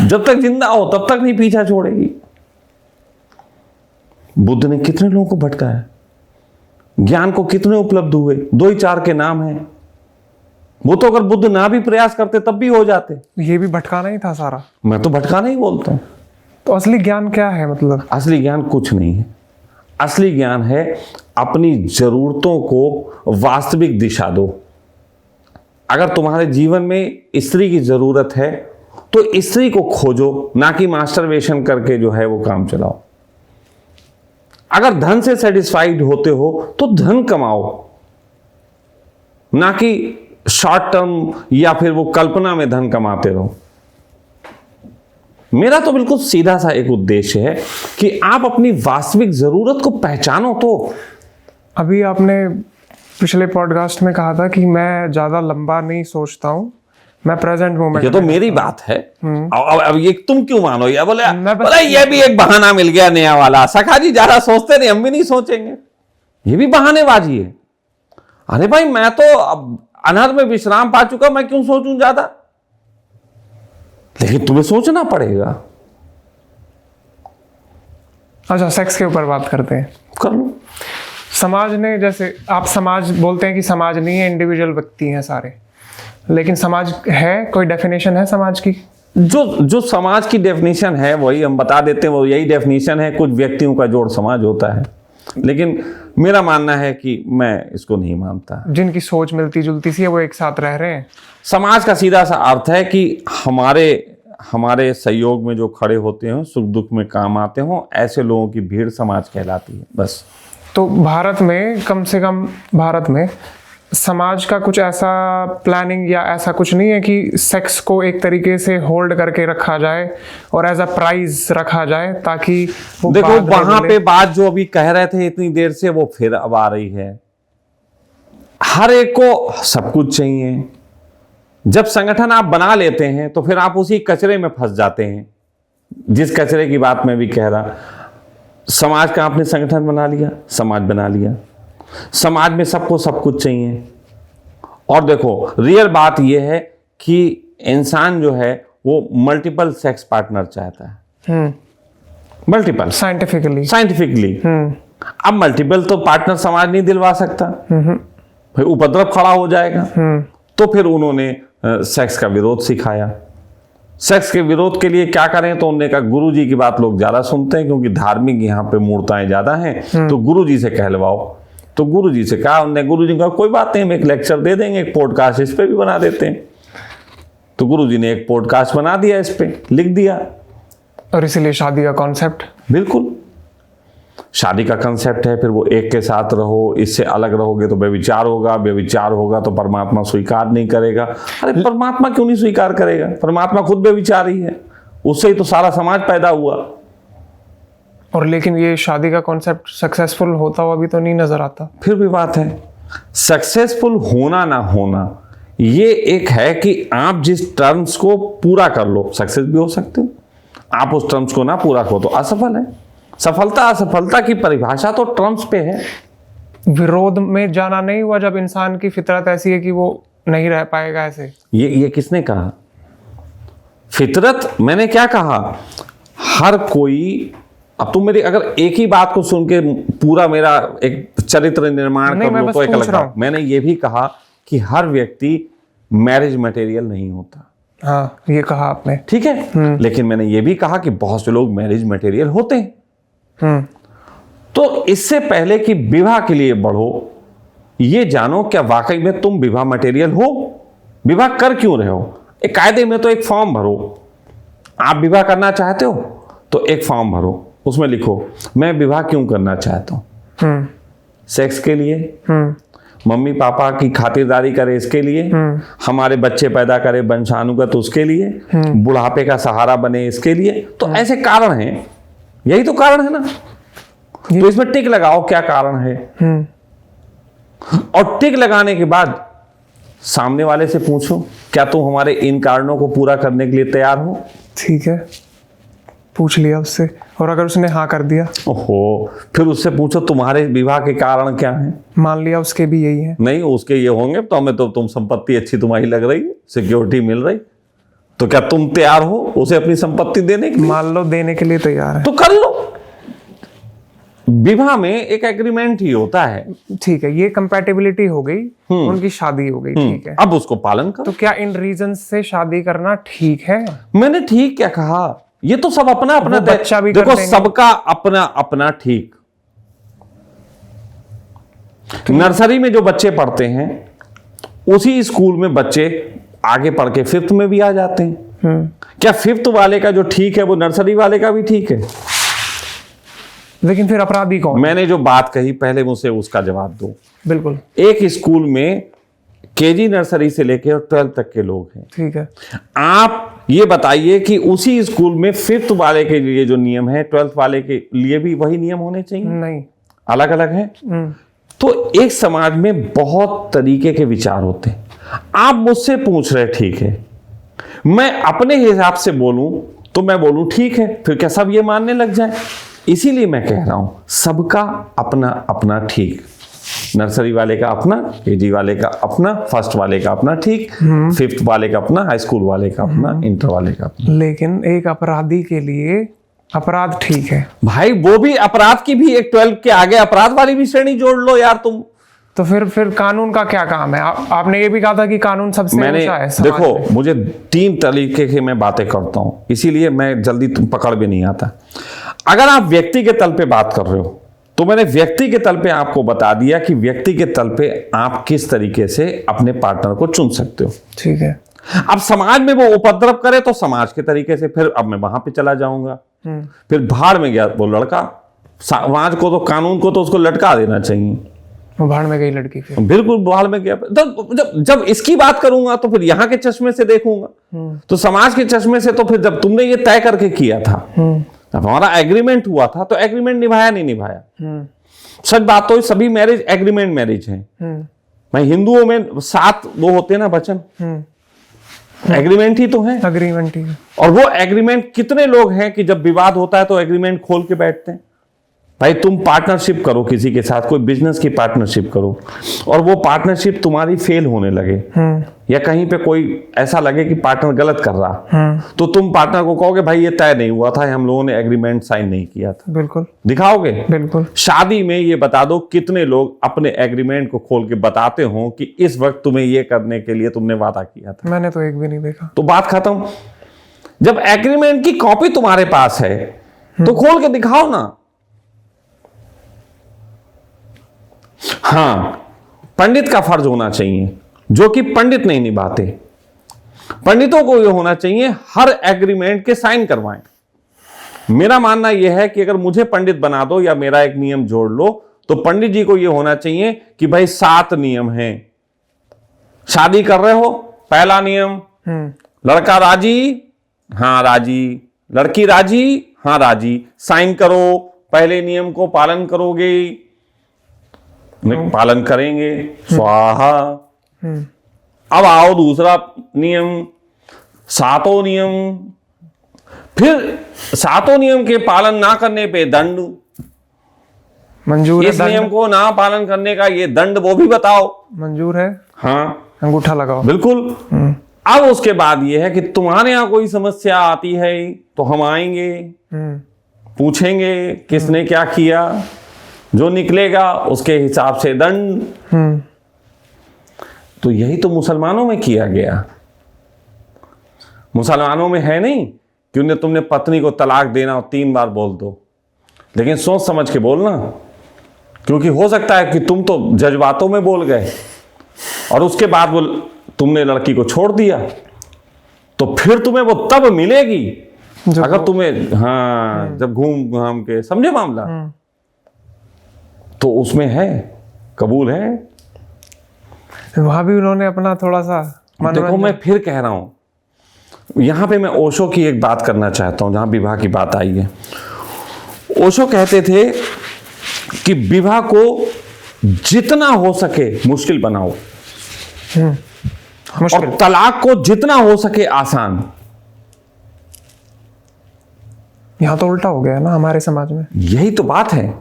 जब तक जिंदा हो तब तक नहीं पीछा छोड़ेगी। बुद्ध ने कितने लोगों को भटकाया, ज्ञान को कितने उपलब्ध हुए, 2 ही 4 के नाम हैं। वो तो अगर बुद्ध ना भी प्रयास करते तब भी हो जाते। ये भी भटकाना ही था सारा। मैं तो भटकाना ही बोलता हूं। तो असली ज्ञान क्या है? मतलब असली ज्ञान कुछ नहीं है। असली ज्ञान है अपनी जरूरतों को वास्तविक दिशा दो। अगर तुम्हारे जीवन में स्त्री की जरूरत है तो स्त्री को खोजो, ना कि मास्टरबेशन करके जो है वो काम चलाओ। अगर धन से सेटिस्फाइड होते हो तो धन कमाओ, ना कि शॉर्ट टर्म या फिर वो कल्पना में धन कमाते रहो। मेरा तो बिल्कुल सीधा सा एक उद्देश्य है कि आप अपनी वास्तविक जरूरत को पहचानो। तो अभी आपने पिछले पॉडकास्ट में कहा था कि मैं ज्यादा लंबा नहीं सोचता हूं, मैं प्रेजेंट मोमेंट। ये तो मेरी बात है। अब ये तुम क्यों मानो? या बोले मैं ये भी एक बहाना मिल गया नया वाला। सखा जी ज्यादा सोचते नहीं, हम भी नहीं सोचेंगे, ये भी बहानेबाजी है। अरे भाई मैं तो अब अनहद में विश्राम पा चुका, मैं क्यों सोचूं ज्यादा? लेकिन तुम्हें सोचना पड़ेगा। अच्छा, सेक्स के ऊपर बात करते हैं। कर लो। समाज ने, जैसे आप समाज बोलते हैं कि समाज नहीं है, इंडिविजुअल व्यक्ति हैं सारे, लेकिन समाज है, कोई डेफिनेशन है समाज की? जो समाज की डेफिनेशन है वही हम बता देते हैं, वो यही डेफिनेशन है। कुछ व्यक्तियों का जोड़ समाज होता है, लेकिन मेरा मानना है कि मैं इसको नहीं मानता। जिनकी सोच मिलती जुलती सी है वो एक साथ रह रहे हैं। समाज का सीधा सा अर्थ है कि हमारे सहयोग में जो खड़े होते हैं, सुख दुख में काम आते हो, ऐसे लोगों की भीड़ समाज कहलाती है, बस। तो भारत में, कम से कम भारत में समाज का कुछ ऐसा प्लानिंग या ऐसा कुछ नहीं है कि सेक्स को एक तरीके से होल्ड करके रखा जाए और एज अ प्राइज रखा जाए, ताकि वो देखो वहां पे बात जो अभी कह रहे थे इतनी देर से, वो फिर अब आ रही है। हर एक को सब कुछ चाहिए। जब संगठन आप बना लेते हैं तो फिर आप उसी कचरे में फंस जाते हैं, जिस कचरे की बात मैं भी कह रहा। समाज का आपने संगठन बना लिया, समाज बना लिया, समाज में सबको सब कुछ चाहिए। और देखो रियल बात यह है कि इंसान जो है वो मल्टीपल सेक्स पार्टनर चाहता है। Multiple scientifically. अब मल्टीपल तो पार्टनर समाज नहीं दिलवा सकता, फिर उपद्रव खड़ा हो जाएगा। तो फिर उन्होंने सेक्स का विरोध सिखाया। सेक्स के विरोध के लिए क्या करें? तो उन्होंने कहा गुरु जी की बात लोग ज्यादा सुनते हैं, क्योंकि धार्मिक यहाँ पे मूर्ताएं ज्यादा हैं, तो गुरु जी से कहलवाओ। तो गुरु जी से कहा, उन्होंने गुरु जी कहा कोई बात नहीं, हम एक लेक्चर दे देंगे, एक पॉडकास्ट इस पे भी बना देते हैं। तो गुरु जी ने एक पॉडकास्ट बना दिया, इस पे लिख दिया। और इसीलिए शादी का कॉन्सेप्ट, बिल्कुल शादी का कंसेप्ट है। फिर वो एक के साथ रहो, इससे अलग रहोगे तो व्यभिचार होगा, व्यभिचार होगा तो परमात्मा स्वीकार नहीं करेगा। अरे परमात्मा क्यों नहीं स्वीकार करेगा? परमात्मा खुद व्यभिचारी है, उससे ही तो सारा समाज पैदा हुआ। और लेकिन ये शादी का कॉन्सेप्ट सक्सेसफुल होता हुआ भी तो नहीं नजर आता। फिर भी बात है, सक्सेसफुल होना ना होना ये एक है कि आप जिस टर्म्स को पूरा कर लो सक्सेस भी हो सकते हो, आप उस टर्म्स को ना पूरा करो तो असफल है। सफलता असफलता की परिभाषा तो टर्म्स पे है। विरोध में जाना नहीं हुआ जब इंसान की फितरत ऐसी है कि वो नहीं रह पाएगा ऐसे। ये किसने कहा? फितरत मैंने क्या कहा? हर कोई, अब तुम मेरी अगर एक ही बात को सुन के पूरा मेरा एक चरित्र निर्माण कर लो तो एक अलग बात। मैंने ये भी कहा कि हर व्यक्ति मैरिज मटेरियल नहीं होता। हाँ, ये कहा आपने, ठीक है, लेकिन मैंने ये भी कहा कि बहुत से लोग मैरिज मटेरियल होते हैं। तो इससे पहले कि विवाह के लिए बढ़ो, ये जानो क्या वाकई में तुम विवाह मटेरियल हो? विवाह कर क्यों रहे हो? एक कायदे में तो एक फॉर्म भरो। आप विवाह करना चाहते हो तो एक फॉर्म भरो, उसमें लिखो मैं विवाह क्यों करना चाहता हूं। सेक्स के लिए, मम्मी पापा की खातिरदारी करे इसके लिए, हमारे बच्चे पैदा करे वंशानुगत उसके लिए, बुढ़ापे का सहारा बने इसके लिए। तो ऐसे कारण हैं, यही तो कारण है ना। तो इसमें टिक लगाओ क्या कारण है, और टिक लगाने के बाद सामने वाले से पूछो क्या तुम हमारे इन कारणों को पूरा करने के लिए तैयार हो? ठीक है, पूछ लिया उससे, और अगर उसने हाँ कर दिया, ओहो, फिर उससे पूछो तुम्हारे विवाह के कारण क्या हैं? मान लिया उसके भी यही है। नहीं, उसके ये होंगे तो हमें तो तुम संपत्ति अच्छी तुम्हारी लग रही, सिक्योरिटी मिल रही, तो क्या तुम तैयार हो उसे अपनी संपत्ति देने के लिए? मान लो देने के लिए तैयार है तो कर लो। विवाह में एक एग्रीमेंट ही होता है। ठीक है, ये कंपैटिबिलिटी हो गई, उनकी शादी हो गई, ठीक है। अब उसको पालन करो। तो क्या इन रीजन से शादी करना ठीक है? मैंने ठीक क्या कहा? ये तो सब अपना अपना बच्चा भी देखो, कर लेंगे। सबका अपना अपना ठीक। नर्सरी में जो बच्चे पढ़ते हैं उसी स्कूल में बच्चे आगे पढ़ के फिफ्थ में भी आ जाते हैं। क्या फिफ्थ वाले का जो ठीक है वो नर्सरी वाले का भी ठीक है? लेकिन फिर अपराधी कौन? मैंने जो बात कही पहले मुझसे उसका जवाब दो। बिल्कुल। एक स्कूल में केजी नर्सरी से लेके और 12 तक के लोग हैं, ठीक है। आप ये बताइए कि उसी स्कूल में फिफ्थ वाले के लिए जो नियम है 12th वाले के लिए भी वही नियम होने चाहिए? नहीं, अलग अलग है। तो एक समाज में बहुत तरीके के विचार होते हैं। आप मुझसे पूछ रहे ठीक है, मैं अपने हिसाब से बोलूं तो मैं बोलूं ठीक है, फिर क्या सब ये मानने लग जाए? इसीलिए मैं कह रहा हूं सबका अपना अपना ठीक। नर्सरी वाले का अपना, केजी वाले का अपना, फर्स्ट वाले का अपना ठीक, फिफ्थ वाले का अपना, हाई स्कूल वाले का अपना, इंटर वाले का अपना। लेकिन एक अपराधी के लिए अपराध ठीक है भाई, वो भी अपराध की भी एक 12 के आगे अपराध वाली भी श्रेणी जोड़ लो यार तुम। तो फिर कानून का क्या काम है? आपने ये भी कहा था कि कानून सबसे ऊंचा है समाज देखो में। मुझे 3 तरीके की मैं बातें करता हूं, इसीलिए मैं जल्दी तुम पकड़ भी नहीं आता। अगर आप व्यक्ति के तल पे बात कर रहे हो तो मैंने व्यक्ति के तल पे आपको बता दिया कि व्यक्ति के तल पे आप किस तरीके से अपने पार्टनर को चुन सकते हो, ठीक है। अब समाज में वो उपद्रव करे तो समाज के तरीके से, फिर अब मैं वहां पे चला जाऊंगा। फिर भाड़ में गया वो लड़का, समाज को तो कानून को तो उसको लटका देना चाहिए। वो भाड़ में गई लड़की, फिर बिल्कुल भाड़ में गया। जब इसकी बात करूंगा तो फिर यहाँ के चश्मे से देखूंगा, तो समाज के चश्मे से। तो फिर जब तुमने ये तय करके किया था, जब हमारा एग्रीमेंट हुआ था, तो एग्रीमेंट निभाया नहीं निभाया? सच बात तो सभी मैरिज एग्रीमेंट मैरिज है। मैं हिंदुओं में 7 वो होते हैं ना वचन, एग्रीमेंट ही तो है। अग्रीमेंट ही है। और वो एग्रीमेंट कितने लोग हैं कि जब विवाद होता है तो एग्रीमेंट खोल के बैठते हैं? भाई तुम पार्टनरशिप करो किसी के साथ, कोई बिजनेस की पार्टनरशिप करो, और वो पार्टनरशिप तुम्हारी फेल होने लगे या कहीं पे कोई ऐसा लगे कि पार्टनर गलत कर रहा, तो तुम पार्टनर को कहोगे भाई ये तय नहीं हुआ था, हम लोगों ने एग्रीमेंट साइन नहीं किया था। बिल्कुल दिखाओगे? बिल्कुल। शादी में ये बता दो कितने लोग अपने एग्रीमेंट को खोल के बताते हो कि इस वक्त तुम्हें ये करने के लिए तुमने वादा किया था? मैंने तो एक भी नहीं देखा। तो बात खत्म। जब एग्रीमेंट की कॉपी तुम्हारे पास है तो खोल के दिखाओ ना। हां, पंडित का फर्ज होना चाहिए, जो कि पंडित नहीं निभाते। पंडितों को यह होना चाहिए हर एग्रीमेंट के साइन करवाएं। मेरा मानना यह है कि अगर मुझे पंडित बना दो या मेरा एक नियम जोड़ लो, तो पंडित जी को यह होना चाहिए कि भाई 7 नियम हैं। शादी कर रहे हो, पहला नियम, लड़का राजी? हां राजी। लड़की राजी? हां राजी। साइन करो, पहले नियम को पालन करोगे, पालन करेंगे, स्वाहा। अब आओ दूसरा नियम, सातों नियम। फिर सातों नियम के पालन ना करने पे दंड। मंजूर है इस नियम को ना पालन करने का ये दंड वो भी बताओ। मंजूर है, हाँ, अंगूठा लगाओ। बिल्कुल। अब उसके बाद ये है कि तुम्हारे यहाँ कोई समस्या आती है तो हम आएंगे, पूछेंगे किसने क्या किया, जो निकलेगा उसके हिसाब से दंड। तो यही तो मुसलमानों में किया गया। मुसलमानों में है नहीं कि उन्हें तुमने पत्नी को तलाक देना और 3 बार बोल दो, लेकिन सोच समझ के बोलना, क्योंकि हो सकता है कि तुम तो जज्बातों में बोल गए और उसके बाद वो तुमने लड़की को छोड़ दिया, तो फिर तुम्हें वो तब मिलेगी अगर तुम्हें, हाँ, जब घूम घाम के, समझे मामला। तो उसमें है, कबूल है। वहां भी उन्होंने अपना थोड़ा सा देखो, मैं फिर कह रहा हूं, यहां पे मैं ओशो की एक बात करना चाहता हूं, जहां विवाह की बात आई है। ओशो कहते थे कि विवाह को जितना हो सके मुश्किल बनाओ, मुश्किल। और तलाक को जितना हो सके आसान। यहां तो उल्टा हो गया ना हमारे समाज में। यही तो बात है,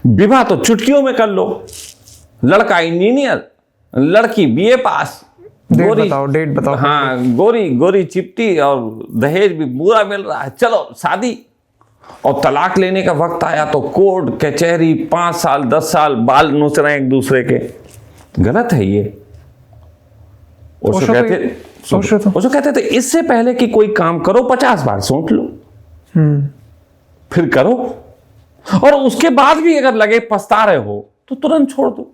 विवाह तो चुटकियों में कर लो। लड़का इंजीनियर, लड़की बीए पास, डेट बताओ। हाँ, गोरी गोरी चिपटी और दहेज भी पूरा मिल रहा है, चलो शादी। और तलाक लेने का वक्त आया तो कोर्ट कचहरी, 5 साल 10 साल बाल नोच रहे हैं एक दूसरे के। गलत है ये। ओशो कहते थे इससे पहले कि कोई काम करो 50 बार सोच लो, फिर करो, और उसके बाद भी अगर लगे पछता रहे हो तो तुरंत छोड़ दो।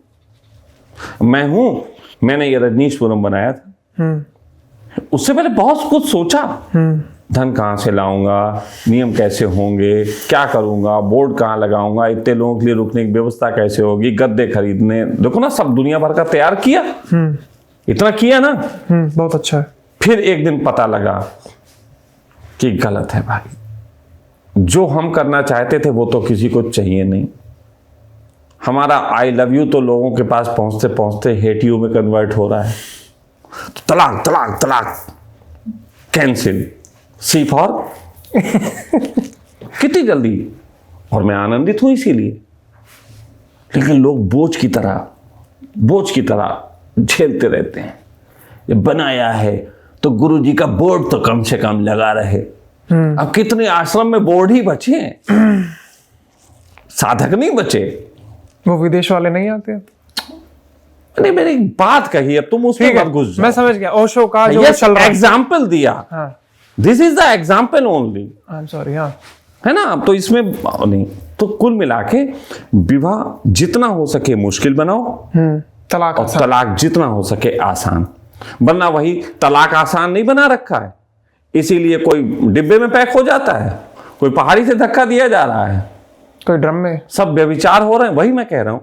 मैंने ये रजनीशपुरम बनाया था, उससे पहले बहुत कुछ सोचा। धन कहां से लाऊंगा, नियम कैसे होंगे, क्या करूंगा, बोर्ड कहां लगाऊंगा, इतने लोगों के लिए रुकने की व्यवस्था कैसे होगी, गद्दे खरीदने, देखो ना, सब दुनिया भर का तैयार किया। इतना किया ना, बहुत अच्छा है। फिर एक दिन पता लगा कि गलत है भाई, जो हम करना चाहते थे वो तो किसी को चाहिए नहीं। हमारा आई लव यू तो लोगों के पास पहुंचते पहुंचते हेट यू में कन्वर्ट हो रहा है। तो तलाक तलाक तलाक, कैंसिल, सी फॉर कितनी जल्दी। और मैं आनंदित हूं इसीलिए, लेकिन लोग बोझ की तरह झेलते रहते हैं। ये बनाया है तो गुरुजी का बोर्ड तो कम से कम लगा रहे। अब कितने आश्रम में बोर्ड ही बचे हैं, साधक नहीं बचे। वो विदेश वाले नहीं आते। नहीं, मैंने एक बात कही, अब तुम उसमें मत घुस जाओ। मैं समझ गया। ओशो का जो चल रहा है, एग्जाम्पल दिया, this is the example only. I am sorry, हाँ, है ना। तो इसमें नहीं, तो कुल मिला के विवाह जितना हो सके मुश्किल बनाओ, तलाक जितना हो सके आसान। वरना वही तलाक आसान नहीं बना रखा है, इसीलिए कोई डिब्बे में पैक हो जाता है, कोई पहाड़ी से धक्का दिया जा रहा है, कोई ड्रम में, सब व्यभिचार हो रहे हैं। वही मैं कह रहा हूं।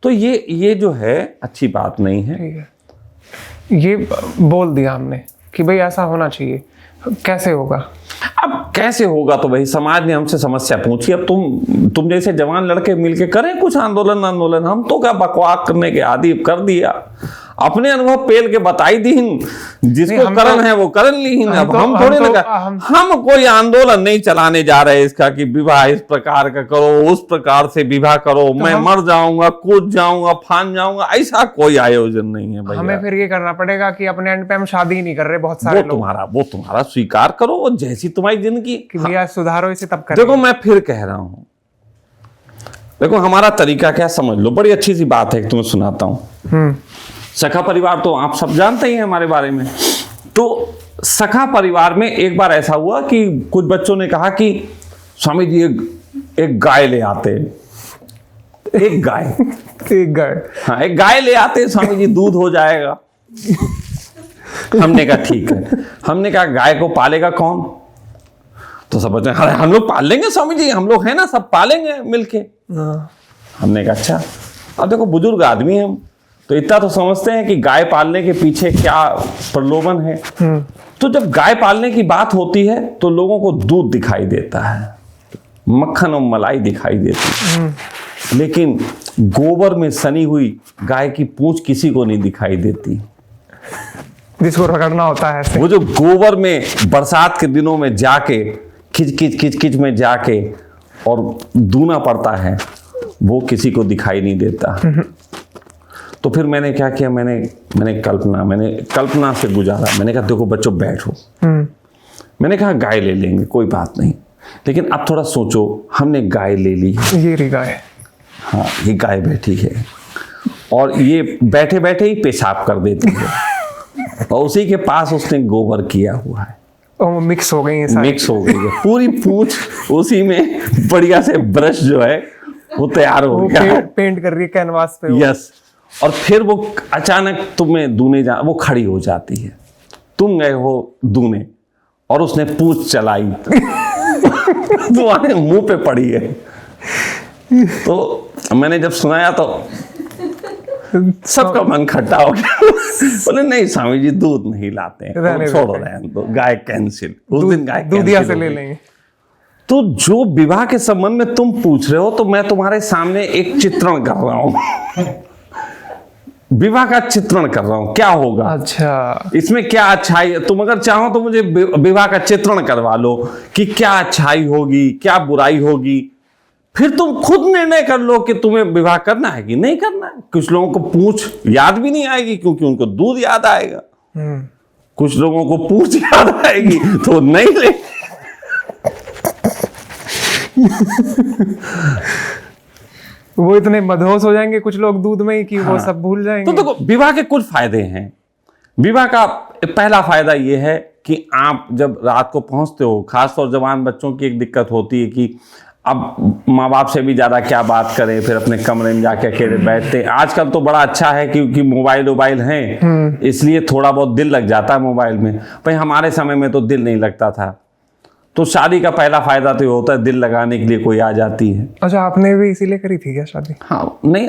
तो ये जो है अच्छी बात नहीं है। ठीक है, ये बोल दिया हमने कि भाई ऐसा होना चाहिए। कैसे होगा? अब कैसे होगा तो भाई समाज ने हमसे समस्या पूछी। अब तुम जैसे जवान लड़के मिलके करें कुछ आंदोलन। हम तो क्या बकवास करने के आदि कर दिया, अपने अनुभव पेल के बताई दी, जिसको करण है वो करण ली। अब हम थोड़े ना, हम कोई आंदोलन नहीं चलाने जा रहे इसका कि विवाह इस प्रकार का करो, उस प्रकार से विवाह करो, मैं मर जाऊंगा, कूद जाऊंगा, फान जाऊंगा, ऐसा कोई आयोजन नहीं है भाई। हमें फिर ये करना पड़ेगा कि अपने एंड पे हम शादी नहीं कर रहे। बहुत सारे लोग, वो तुम्हारा स्वीकार करो, जैसी तुम्हारी जिंदगी कि भैया सुधारो इसे, तब करें। देखो मैं फिर कह रहा हूं, देखो हमारा तरीका क्या समझ लो। बड़ी अच्छी सी बात है, तुम्हें सुनाता हूं। सखा परिवार तो आप सब जानते ही हैं हमारे बारे में। तो सखा परिवार में एक बार ऐसा हुआ कि कुछ बच्चों ने कहा कि स्वामी जी एक गाय ले आते। एक गाय हाँ, एक गाय ले आते स्वामी जी, दूध हो जाएगा। हमने कहा ठीक है। हमने कहा गाय को पालेगा कौन? तो सब बच्चे, अरे हम लोग पाल लेंगे स्वामी जी, हम लोग हैं ना, सब पालेंगे मिलके। हमने कहा अच्छा। अब देखो बुजुर्ग आदमी है हम, तो इतना तो समझते हैं कि गाय पालने के पीछे क्या प्रलोभन है। तो जब गाय पालने की बात होती है तो लोगों को दूध दिखाई देता है, मक्खन और मलाई दिखाई देती, लेकिन गोबर में सनी हुई गाय की पूंछ किसी को नहीं दिखाई देती। जिसको रगड़ना होता है ऐसे। वो जो गोबर में बरसात के दिनों में जाके खिच में जाके और दूना पड़ता है, वो किसी को दिखाई नहीं देता। तो फिर मैंने क्या किया, मैंने कल्पना से गुजारा। मैंने कहा देखो बच्चों बैठो, मैंने कहा गाय ले लेंगे कोई बात नहीं, लेकिन अब थोड़ा सोचो, हमने गाय ले ली, ये रही गाय। हाँ ये गाय बैठी है और ये बैठे बैठे ही पेशाब कर देती है और उसी के पास उसने गोबर किया हुआ है और मिक्स हो गई है सारी। मिक्स हो गई है पूरी पूंछ, उसी में बढ़िया से ब्रश जो है वो तैयार हो वो गया। पेंट कर रही है कैनवास पे। यस, और फिर वो अचानक तुम्हें दूने वो खड़ी हो जाती है, तुम गए हो दूने और उसने पूंछ चलाई तुम्हारे मुंह पे पड़ी है। तो मैंने जब सुनाया तो सबका मन खट्टा हो गया। बोले नहीं स्वामी जी दूध नहीं लाते हैं, छोड़ो रहने दो, गाय कैंसिल, उस दिन गाय दूधिया से कैंसिल ले हो गई। लेंगे। तो जो विवाह के संबंध में तुम पूछ रहे हो, तो मैं तुम्हारे सामने एक चित्रण कर रहा हूं, विवाह का चित्रण कर रहा हूं, क्या होगा, अच्छा इसमें क्या अच्छाई है। तुम अगर चाहो तो मुझे विवाह का चित्रण करवा लो कि क्या अच्छाई होगी क्या बुराई होगी, फिर तुम खुद निर्णय कर लो कि तुम्हें विवाह करना है कि नहीं करना है। कुछ लोगों को पूंछ याद भी नहीं आएगी क्योंकि उनको दूध याद आएगा, कुछ लोगों को पूंछ याद आएगी तो नहीं ले। वो इतने मदहोश हो जाएंगे कुछ लोग दूध में ही कि वो सब भूल जाएंगे। तो देखो विवाह के कुछ फायदे हैं। विवाह का पहला फायदा ये है कि आप जब रात को पहुंचते हो, खासतौर जवान बच्चों की एक दिक्कत होती है कि अब माँ बाप से भी ज़्यादा क्या बात करें, फिर अपने कमरे में जाके अकेले बैठते हैं। आजकल तो बड़ा अच्छा है क्योंकि मोबाइल हैं, इसलिए थोड़ा बहुत दिल लग जाता है मोबाइल में। भाई हमारे समय में तो दिल नहीं लगता था। तो शादी का पहला फायदा तो ये होता है दिल लगाने के लिए कोई आ जाती है। अच्छा आपने भी इसीलिए करी थी क्या शादी? हाँ नहीं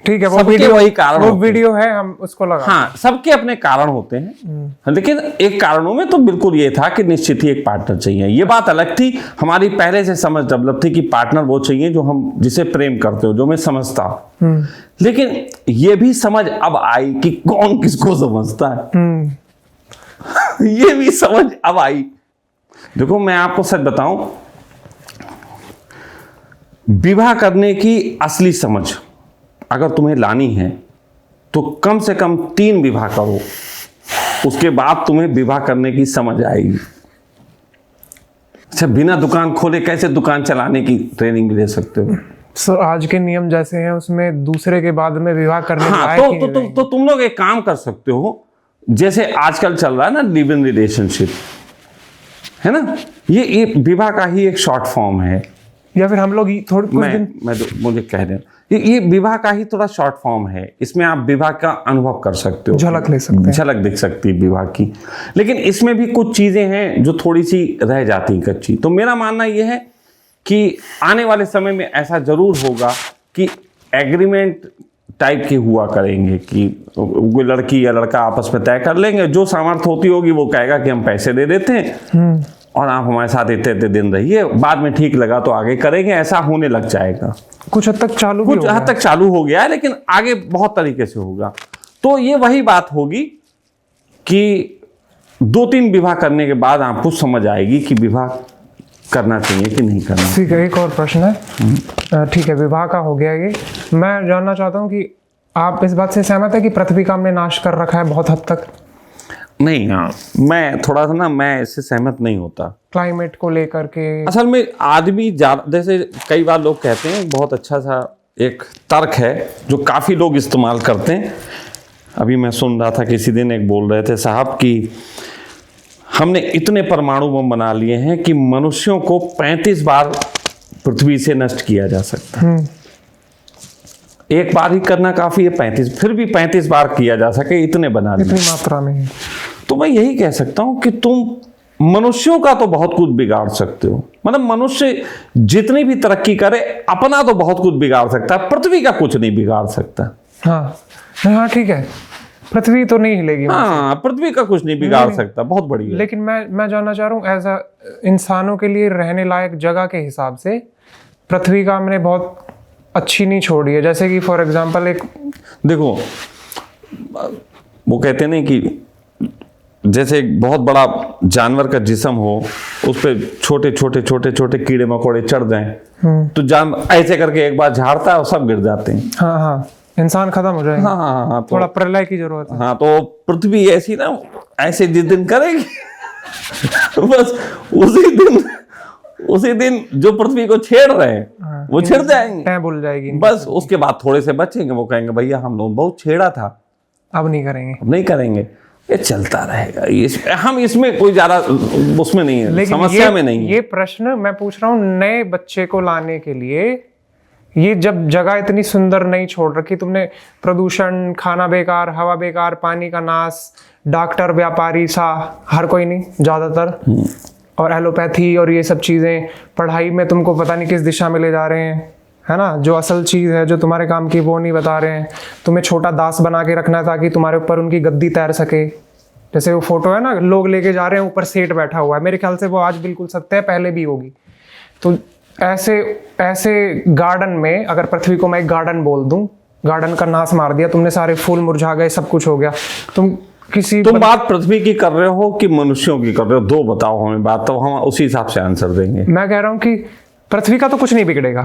ठीक है, वो सबके वीडियो वही कारण वो होते हैं। वीडियो है, हम उसको लगा। हाँ सबके अपने कारण होते हैं, लेकिन एक कारणों में तो बिल्कुल ये था कि निश्चित ही एक पार्टनर चाहिए। ये बात अलग थी, हमारी पहले से समझ डेवलप थी कि पार्टनर वो चाहिए जो हम जिसे प्रेम करते हो, जो मैं समझता हूं। लेकिन ये भी समझ अब आई कि कौन किसको समझता है। ये भी समझ अब आई। देखो मैं आपको सच बताऊं, विवाह करने की असली समझ अगर तुम्हें लानी है तो कम से कम 3 विवाह करो, उसके बाद तुम्हें विवाह करने की समझ आएगी। अच्छा बिना दुकान खोले कैसे दुकान चलाने की ट्रेनिंग ले सकते हो? सर आज के नियम जैसे हैं उसमें दूसरे के बाद में विवाह करने हाँ तो तुम लोग एक काम कर सकते हो, जैसे आजकल चल रहा है ना लिव इन रिलेशनशिप, है ना, ये विवाह का ही एक शॉर्ट फॉर्म है। या फिर हम लोग थोड़े कुछ दिन मुझे कह रहे ये विवाह का ही थोड़ा शॉर्ट फॉर्म है। इसमें आप विवाह का अनुभव कर सकते हो, झलक ले सकते हैं, झलक दिख सकती है विवाह की। लेकिन इसमें भी कुछ चीजें हैं जो थोड़ी सी रह जाती हैं कच्ची। तो मेरा मानना यह है कि आने वाले समय में ऐसा जरूर होगा कि एग्रीमेंट टाइप के हुआ करेंगे कि कोई लड़की या लड़का आपस में तय कर लेंगे, जो सामर्थ्य होती होगी वो कहेगा कि हम पैसे दे देते हैं और आप हमारे साथ इतने दिन रहिए, बाद में ठीक लगा तो आगे करेंगे। ऐसा होने लग जाएगा। कुछ हद तक चालू कुछ हद तक चालू हो गया है, लेकिन आगे बहुत तरीके से होगा। तो ये वही बात होगी कि 2-3 विवाह करने के बाद आपको समझ आएगी कि विवाह करना चाहिए कि नहीं करना। ठीक है, एक और प्रश्न है। ठीक है विवाह का हो गया ये। मैं जानना चाहता हूँ कि आप इस बात से सहमत है कि पृथ्वी का हमने नाश कर रखा है बहुत हद तक? नहीं, हाँ मैं थोड़ा सा मैं इससे सहमत नहीं होता। क्लाइमेट को लेकर के असल में आदमी जैसे कई बार लोग कहते हैं, बहुत अच्छा सा एक तर्क है जो काफ़ी लोग इस्तेमाल करते हैं। अभी मैं सुन रहा था किसी दिन एक बोल रहे थे साहब कि हमने इतने परमाणु बम बना लिए हैं कि मनुष्यों को 35 बार पृथ्वी से नष्ट किया जा सकता है। एक बार ही करना काफ़ी है, 35 फिर भी 35 बार किया जा सके, इतने बना लिए, इतनी मात्रा में। तो मैं यही कह सकता हूं कि तुम मनुष्यों का तो बहुत कुछ बिगाड़ सकते हो। मतलब मनुष्य जितनी भी तरक्की करे अपना तो बहुत कुछ बिगाड़ सकता है, पृथ्वी का कुछ नहीं बिगाड़ सकता। हाँ हाँ ठीक है, पृथ्वी तो नहीं हिलेगी। हाँ, पृथ्वी का कुछ नहीं बिगाड़ सकता, बहुत बढ़िया। लेकिन मैं जानना चाह रहा हूँ एज अ इंसानों के लिए रहने लायक जगह के हिसाब से पृथ्वी का हमने बहुत अच्छी नहीं छोड़ी है। जैसे कि फॉर एग्जांपल एक देखो, वो कहते नहीं कि जैसे एक बहुत बड़ा जानवर का जिस्म हो, उस पे छोटे छोटे छोटे छोटे कीड़े मकोड़े चढ़ जाएं, तो जान ऐसे करके एक बार झाड़ता है और सब गिर जाते हैं। हाँ हाँ, इंसान खत्म हो जाएगा। हाँ हाँ हाँ, थोड़ा प्रलय की जरूरत है। हाँ, तो पृथ्वी ऐसी ना, ऐसे जिस दिन करेगी बस उसी दिन जो पृथ्वी को छेड़ रहे हैं वो छेड़ जाएंगे, भूल जाएगी। बस उसके बाद थोड़े से बचेंगे, वो कहेंगे भैया हम लोग बहुत छेड़ा था, अब नहीं करेंगे, अब नहीं करेंगे। ये चलता रहेगा, हम इसमें कोई ज्यादा उसमें नहीं है, समस्या में नहीं है। ये प्रश्न मैं पूछ रहा हूँ नए बच्चे को लाने के लिए। ये जब जगह इतनी सुंदर नहीं छोड़ रखी तुमने, प्रदूषण, खाना बेकार, हवा बेकार, पानी का नाश, डॉक्टर व्यापारी सा हर कोई नहीं ज्यादातर, और एलोपैथी और ये सब चीजें, पढ़ाई में तुमको पता नहीं किस दिशा में ले जा रहे हैं, है ना। जो असल चीज है जो तुम्हारे काम की वो नहीं बता रहे हैं। तुम्हें छोटा दास बना के रखना है ताकि तुम्हारे ऊपर उनकी गद्दी तैर सके। जैसे वो फोटो है ना, लोग लेके जा रहे हैं, ऊपर सेठ बैठा हुआ है, मेरे ख्याल से वो आज बिल्कुल सत्य है, पहले भी होगी। तो ऐसे गार्डन में अगर पृथ्वी को मैं एक गार्डन बोल दूं, गार्डन का नाश मार दिया तुमने, सारे फूल मुरझा गए, सब कुछ हो गया, तुम बात पृथ्वी की कर रहे हो कि मनुष्यों की कर रहे हो? दो बताओ हमें बात, तो हम उसी हिसाब से आंसर देंगे। मैं कह रहा हूं कि पृथ्वी का तो कुछ नहीं बिगड़ेगा,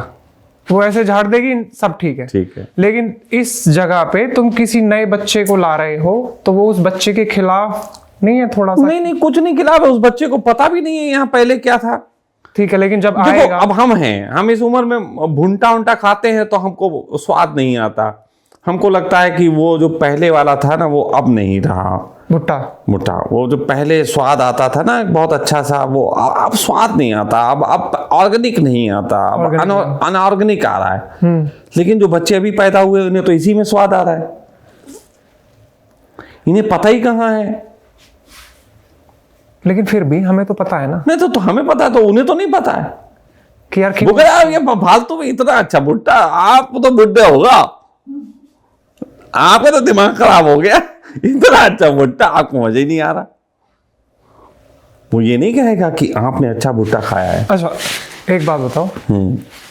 वो ऐसे झाड़ देगी, सब ठीक है। ठीक है, लेकिन इस जगह पे तुम किसी नए बच्चे को ला रहे हो तो वो उस बच्चे के खिलाफ नहीं है थोड़ा सा? नहीं, कुछ नहीं खिलाफ है, उस बच्चे को पता भी नहीं है यहाँ पहले क्या था। ठीक है, लेकिन जब देखो, आएगा, अब हम इस उम्र में भुंटा उंटा खाते हैं तो हमको स्वाद नहीं आता, हमको लगता है कि वो जो पहले वाला था ना वो अब नहीं रहा। भुट्टा वो जो पहले स्वाद आता था ना बहुत अच्छा सा, वो अब स्वाद नहीं आता, अब ऑर्गेनिक नहीं आता, अब अनऑर्गेनिक आ रहा है। लेकिन जो बच्चे अभी पैदा हुए उन्हें तो इसी में स्वाद आ रहा है, इन्हें पता ही कहाँ है। लेकिन फिर भी हमें तो पता है ना। नहीं तो हमें पता है, तो उन्हें तो नहीं पता है कि यार वो यार ये फालतू में इतना अच्छा भुट्टा, आप तो बुढ़े होगा, आपका तो दिमाग खराब हो गया, इतना अच्छा भुट्टा आपको मजा ही नहीं आ रहा। वो ये नहीं कहेगा कि आपने अच्छा भुट्टा खाया है। अच्छा, एक बात बताओ,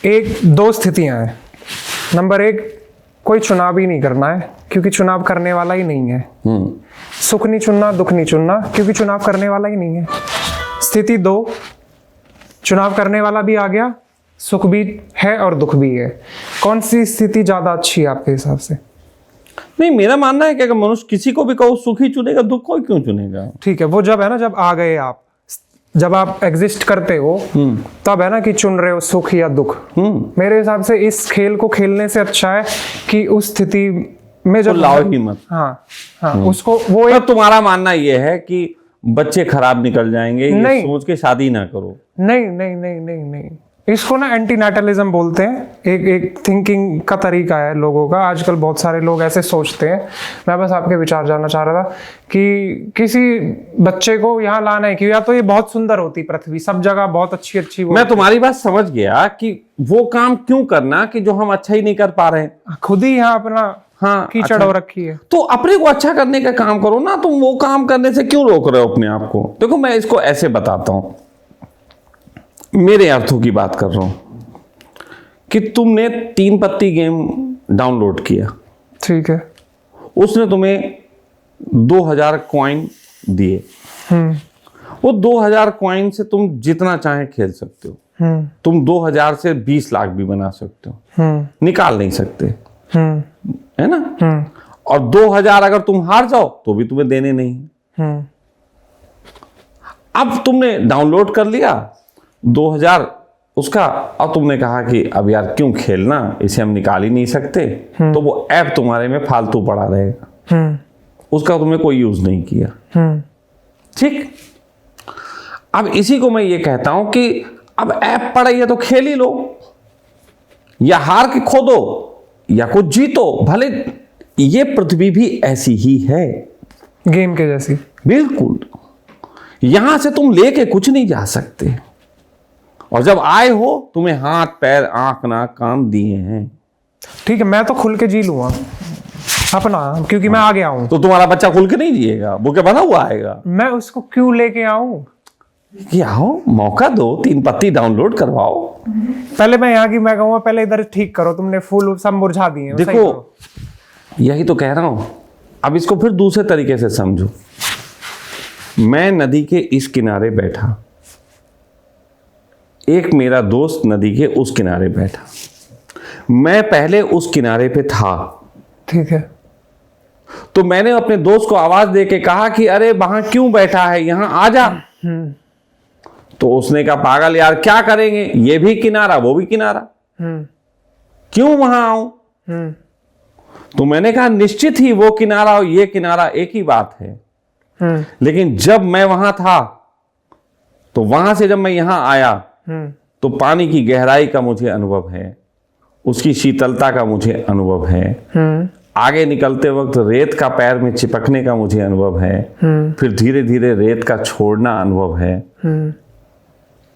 एक दो स्थितियां हैं। नंबर एक, कोई चुनाव ही नहीं करना है क्योंकि चुनाव करने वाला ही नहीं है। सुख नहीं चुनना, दुख नहीं चुनना क्योंकि चुनाव करने वाला ही नहीं है। स्थिति दो, चुनाव करने वाला भी आ गया, सुख भी है और दुख भी है। कौन सी स्थिति ज्यादा अच्छी है आपके हिसाब से? नहीं, मेरा मानना है कि अगर मनुष्य किसी को भी कहो सुख ही चुनेगा, दुख को क्यों चुनेगा? ठीक है, वो जब है ना, जब आ गए आप, जब आप एग्जिस्ट करते हो तब है ना कि चुन रहे हो सुख या दुख। मेरे हिसाब से इस खेल को खेलने से अच्छा है कि उस स्थिति में जब लाओ ही मत। हाँ, उसको वो तो तुम्हारा मानना ये है कि बच्चे खराब निकल जाएंगे ये सोच के शादी ना करो? नहीं नहीं नहीं नहीं नहीं, इसको ना एंटीनेटलिज्म बोलते हैं। एक थिंकिंग का तरीका है लोगों का, आजकल बहुत सारे लोग ऐसे सोचते हैं। मैं बस आपके विचार जानना चाह रहा था कि किसी बच्चे को यहाँ लाना है कि या तो ये बहुत सुंदर होती पृथ्वी, सब जगह बहुत अच्छी अच्छी। मैं तुम्हारी बात समझ गया कि वो काम क्यों करना कि जो हम अच्छा ही नहीं कर पा रहे हैं, खुद ही यहाँ अपना कीचड़ हो रखी है। तो अपने को अच्छा करने का काम करो ना, तुम वो काम करने से क्यों रोक रहे हो अपने आप को? देखो, मैं इसको ऐसे बताता हूं, मेरे अर्थों की बात कर रहा हूं कि तुमने 3 पत्ती गेम डाउनलोड किया, ठीक है, उसने तुम्हें 2000 कॉइन दिए, वो 2000 कॉइन से तुम जितना चाहे खेल सकते हो। तुम 2000 से 20 लाख भी बना सकते हो, निकाल नहीं सकते, है ना। और 2000 अगर तुम हार जाओ तो भी तुम्हें देने नहीं। अब तुमने डाउनलोड कर लिया 2000 उसका, और तुमने कहा कि अब यार क्यों खेलना, इसे हम निकाल ही नहीं सकते, तो वो ऐप तुम्हारे में फालतू पड़ा रहेगा, उसका तुमने कोई यूज नहीं किया। ठीक, अब इसी को मैं ये कहता हूं कि अब ऐप पड़ा है तो खेल ही लो, या हार के खो दो या कुछ जीतो, भले ये पृथ्वी भी ऐसी ही है, गेम के जैसी। बिल्कुल, यहां से तुम लेके कुछ नहीं जा सकते, और जब आए हो तुम्हें हाथ पैर आंख नाक कान दिए हैं। ठीक है, मैं तो खुल के जी लूंगा, अपना, क्योंकि मैं आ गया हूँ। तो तुम्हारा बच्चा खुल के नहीं जिएगा, वो क्या बना हुआ आएगा? मैं उसको क्यों लेके आऊं? कि आओ, मौका दो, 3 पत्ती डाउनलोड करवाओ। पहले मैं यहाँ की, मैं कहूँगा पहले इधर ठीक करो, तुमने फूल सब मुरझा दिए हैं, सही देखो करो। यही तो कह रहा हूं। अब इसको फिर दूसरे तरीके से समझो। मैं नदी के इस किनारे बैठा, एक मेरा दोस्त नदी के उस किनारे बैठा, मैं पहले उस किनारे पे था, ठीक है। तो मैंने अपने दोस्त को आवाज दे के कहा कि अरे वहां क्यों बैठा है, यहां आ जा। तो उसने कहा पागल यार, क्या करेंगे, ये भी किनारा वो भी किनारा, क्यों वहां आऊं। तो मैंने कहा निश्चित ही वो किनारा और ये किनारा एक ही बात है। लेकिन जब मैं वहां था, तो वहां से जब मैं यहां आया, तो पानी की गहराई का मुझे अनुभव है, उसकी शीतलता का मुझे अनुभव है, आगे निकलते वक्त रेत का पैर में चिपकने का मुझे अनुभव है, फिर धीरे धीरे रेत का छोड़ना अनुभव है।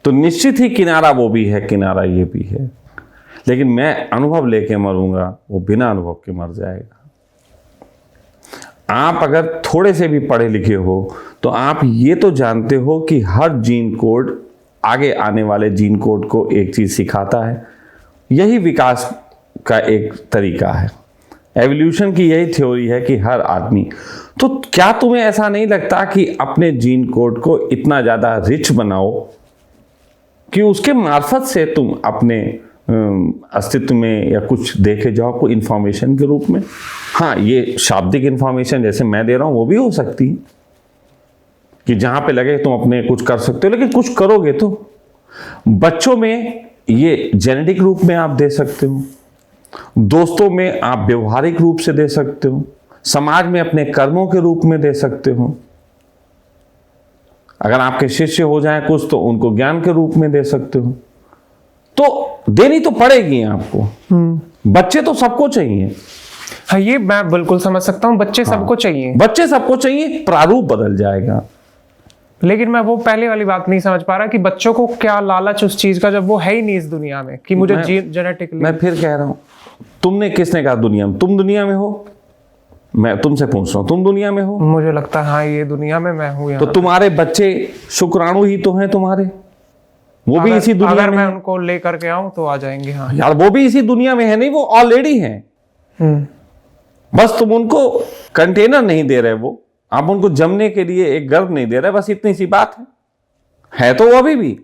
तो निश्चित ही किनारा वो भी है, किनारा ये भी है। लेकिन मैं अनुभव लेके मरूंगा, वो बिना अनुभव के मर जाएगा। आप अगर थोड़े से भी पढ़े लिखे हो तो आप ये तो जानते हो कि हर जीन कोड आगे आने वाले जीन कोड को एक चीज सिखाता है। यही विकास का एक तरीका है। एवोल्यूशन की यही थ्योरी है कि हर आदमी, तो क्या तुम्हें ऐसा नहीं लगता कि अपने जीन कोड को इतना ज्यादा रिच बनाओ कि उसके मार्फत से तुम अपने अस्तित्व में या कुछ देखे जाओ, कोई इंफॉर्मेशन के रूप में। हाँ, ये शाब्दिक इंफॉर्मेशन जैसे मैं दे रहा हूं वो भी हो सकती है कि जहां पे लगे तुम अपने कुछ कर सकते हो, लेकिन कुछ करोगे तो। बच्चों में ये जेनेटिक रूप में आप दे सकते हो, दोस्तों में आप व्यवहारिक रूप से दे सकते हो, समाज में अपने कर्मों के रूप में दे सकते हो। अगर आपके शिष्य हो जाएं कुछ तो उनको ज्ञान के रूप में दे सकते हो। तो देनी तो पड़ेगी आपको। बच्चे तो सबको चाहिए। हाँ, ये मैं बिल्कुल समझ सकता हूँ, बच्चे सबको चाहिए। बच्चे सबको चाहिए, प्रारूप बदल जाएगा। लेकिन मैं वो पहले वाली बात नहीं समझ पा रहा कि बच्चों को क्या लालच उस चीज का, जब वो है ही नहीं इस दुनिया में कि मुझे जेनेटिकली। मैं फिर कह रहा हूं, तुमने किसने कहा दुनिया में? तुम दुनिया में हो, मैं तुमसे पूछ रहा हूं, तुम दुनिया में हो? मुझे लगता है हाँ, ये दुनिया में मैं हूँ। तो तुम्हारे बच्चे शुक्राणु ही तो हैं तुम्हारे, वो भी इसी दुनिया अगर में मैं है। उनको लेकर के आऊं तो आ जाएंगे। हाँ यार, वो भी इसी दुनिया में है, नहीं वो ऑलरेडी हैं। बस तुम उनको कंटेनर नहीं दे रहे, वो आप उनको जमने के लिए एक गर्भ नहीं दे रहे, बस इतनी सी बात है तो वो अभी भी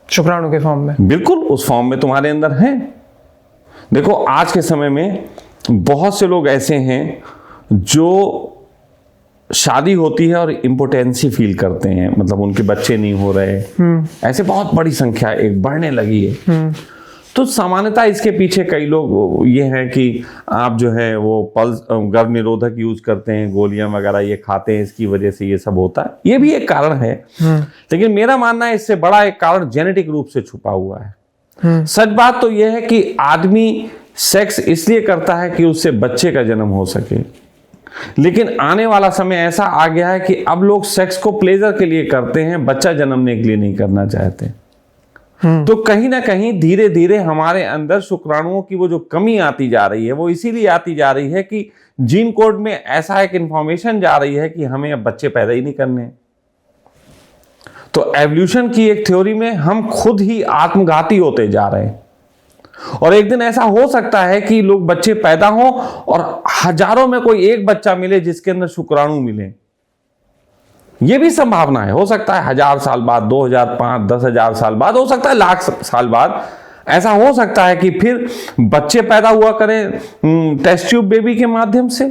शुक्राणु के फॉर्म में, बिल्कुल उस फॉर्म में तुम्हारे अंदर है। देखो आज के समय में बहुत से लोग ऐसे हैं जो शादी होती है और इम्पोटेंसी फील करते हैं, मतलब उनके बच्चे नहीं हो रहे। ऐसे बहुत बड़ी संख्या एक बढ़ने लगी है। तो सामान्यतः इसके पीछे कई लोग ये हैं कि आप जो है वो पल्स गर्भ निरोधक यूज करते हैं, गोलियां वगैरह ये खाते हैं, इसकी वजह से ये सब होता है। ये भी एक कारण है, लेकिन मेरा मानना है इससे बड़ा एक कारण जेनेटिक रूप से छुपा हुआ है। सच बात तो यह है कि आदमी सेक्स इसलिए करता है कि उससे बच्चे का जन्म हो सके, लेकिन आने वाला समय ऐसा आ गया है कि अब लोग सेक्स को प्लेजर के लिए करते हैं, बच्चा जन्मने के लिए नहीं करना चाहते। तो कहीं ना कहीं धीरे धीरे हमारे अंदर शुक्राणुओं की वो जो कमी आती जा रही है, वो इसीलिए आती जा रही है कि जीन कोड में ऐसा एक इंफॉर्मेशन जा रही है कि हमें अब बच्चे पैदा ही नहीं करने। तो एवोल्यूशन की एक थ्योरी में हम खुद ही आत्मघाती होते जा रहे हैं, और एक दिन ऐसा हो सकता है कि लोग बच्चे पैदा हों और हजारों में कोई एक बच्चा मिले जिसके अंदर शुक्राणु मिले। यह भी संभावना है, हो सकता है 1000 साल बाद, 2005, 10,000 साल बाद, हो सकता है लाख साल बाद ऐसा हो सकता है कि फिर बच्चे पैदा हुआ करें टेस्ट ट्यूब बेबी के माध्यम से।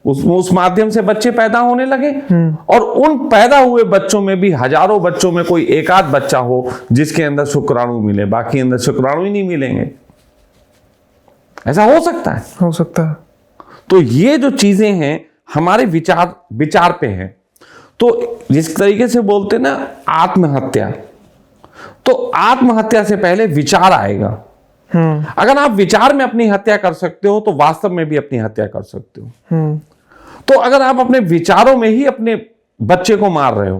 उस माध्यम से बच्चे पैदा होने लगे, और उन पैदा हुए बच्चों में भी हजारों बच्चों में कोई एक आध बच्चा हो जिसके अंदर शुक्राणु मिले, बाकी अंदर शुक्राणु ही नहीं मिलेंगे। ऐसा हो सकता है, हो सकता है। तो ये जो चीजें हैं हमारे विचार पे हैं। तो जिस तरीके से बोलते ना आत्महत्या, तो आत्महत्या से पहले विचार आएगा। अगर आप विचार में अपनी हत्या कर सकते हो तो वास्तव में भी अपनी हत्या कर सकते हो। तो अगर आप अपने विचारों में ही अपने बच्चे को मार रहे हो,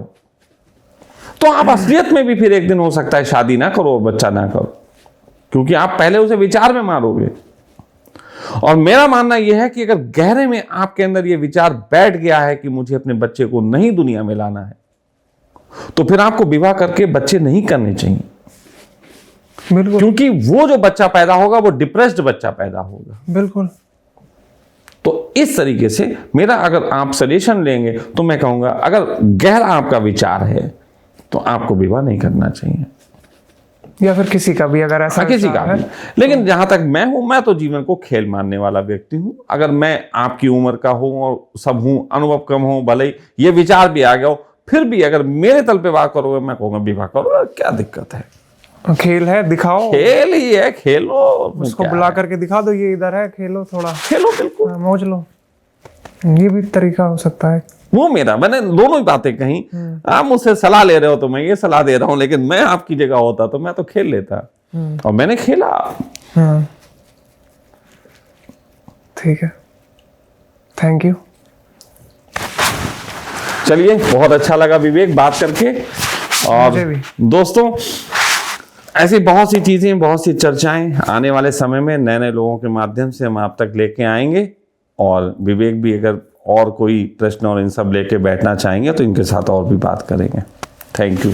तो आप असलियत में भी फिर एक दिन हो सकता है शादी ना करो, बच्चा ना करो, क्योंकि आप पहले उसे विचार में मारोगे। और मेरा मानना यह है कि अगर गहरे में आपके अंदर यह विचार बैठ गया है कि मुझे अपने बच्चे को नहीं दुनिया में लाना है, तो फिर आपको विवाह करके बच्चे नहीं करने चाहिए। बिल्कुल क्योंकि वो जो बच्चा पैदा होगा वो डिप्रेस्ड बच्चा पैदा होगा। बिल्कुल। तो इस तरीके से मेरा अगर आप सजेशन लेंगे तो मैं कहूंगा अगर गहरा आपका विचार है तो आपको विवाह नहीं करना चाहिए, या फिर किसी का भी अगर ऐसा किसी का विचार भी। है। लेकिन जहां तक मैं हूं, मैं तो जीवन को खेल मानने वाला व्यक्ति हूं। अगर मैं आपकी उम्र का हूं और सब हूं, अनुभव कम हो, भले ही ये विचार भी आ गया हो, फिर भी अगर मेरे तल पे बात करोगे मैं कहूंगा विवाह करो, क्या दिक्कत है? खेल है, दिखाओ, खेल ही है, खेलो। उसको बुला करके दिखा दो ये इधर है, खेलो थोड़ा, खेलो बिल्कुल, मौज लो, ये भी तरीका हो सकता है। वो मैंने दोनों ही बातें कही। आप मुझसे सलाह ले रहे हो तो मैं ये सलाह दे रहा हूं, लेकिन मैं आपकी जगह होता तो मैं तो खेल लेता, और मैंने खेला। ठीक है, थैंक यू। चलिए, बहुत अच्छा लगा विवेक बात करके। और मुझे भी। दोस्तों, ऐसी बहुत सी चीजें, बहुत सी चर्चाएं आने वाले समय में नए नए लोगों के माध्यम से हम आप तक लेके आएंगे। और विवेक भी अगर और कोई प्रश्न और इन सब लेके बैठना चाहेंगे तो इनके साथ और भी बात करेंगे। Thank you.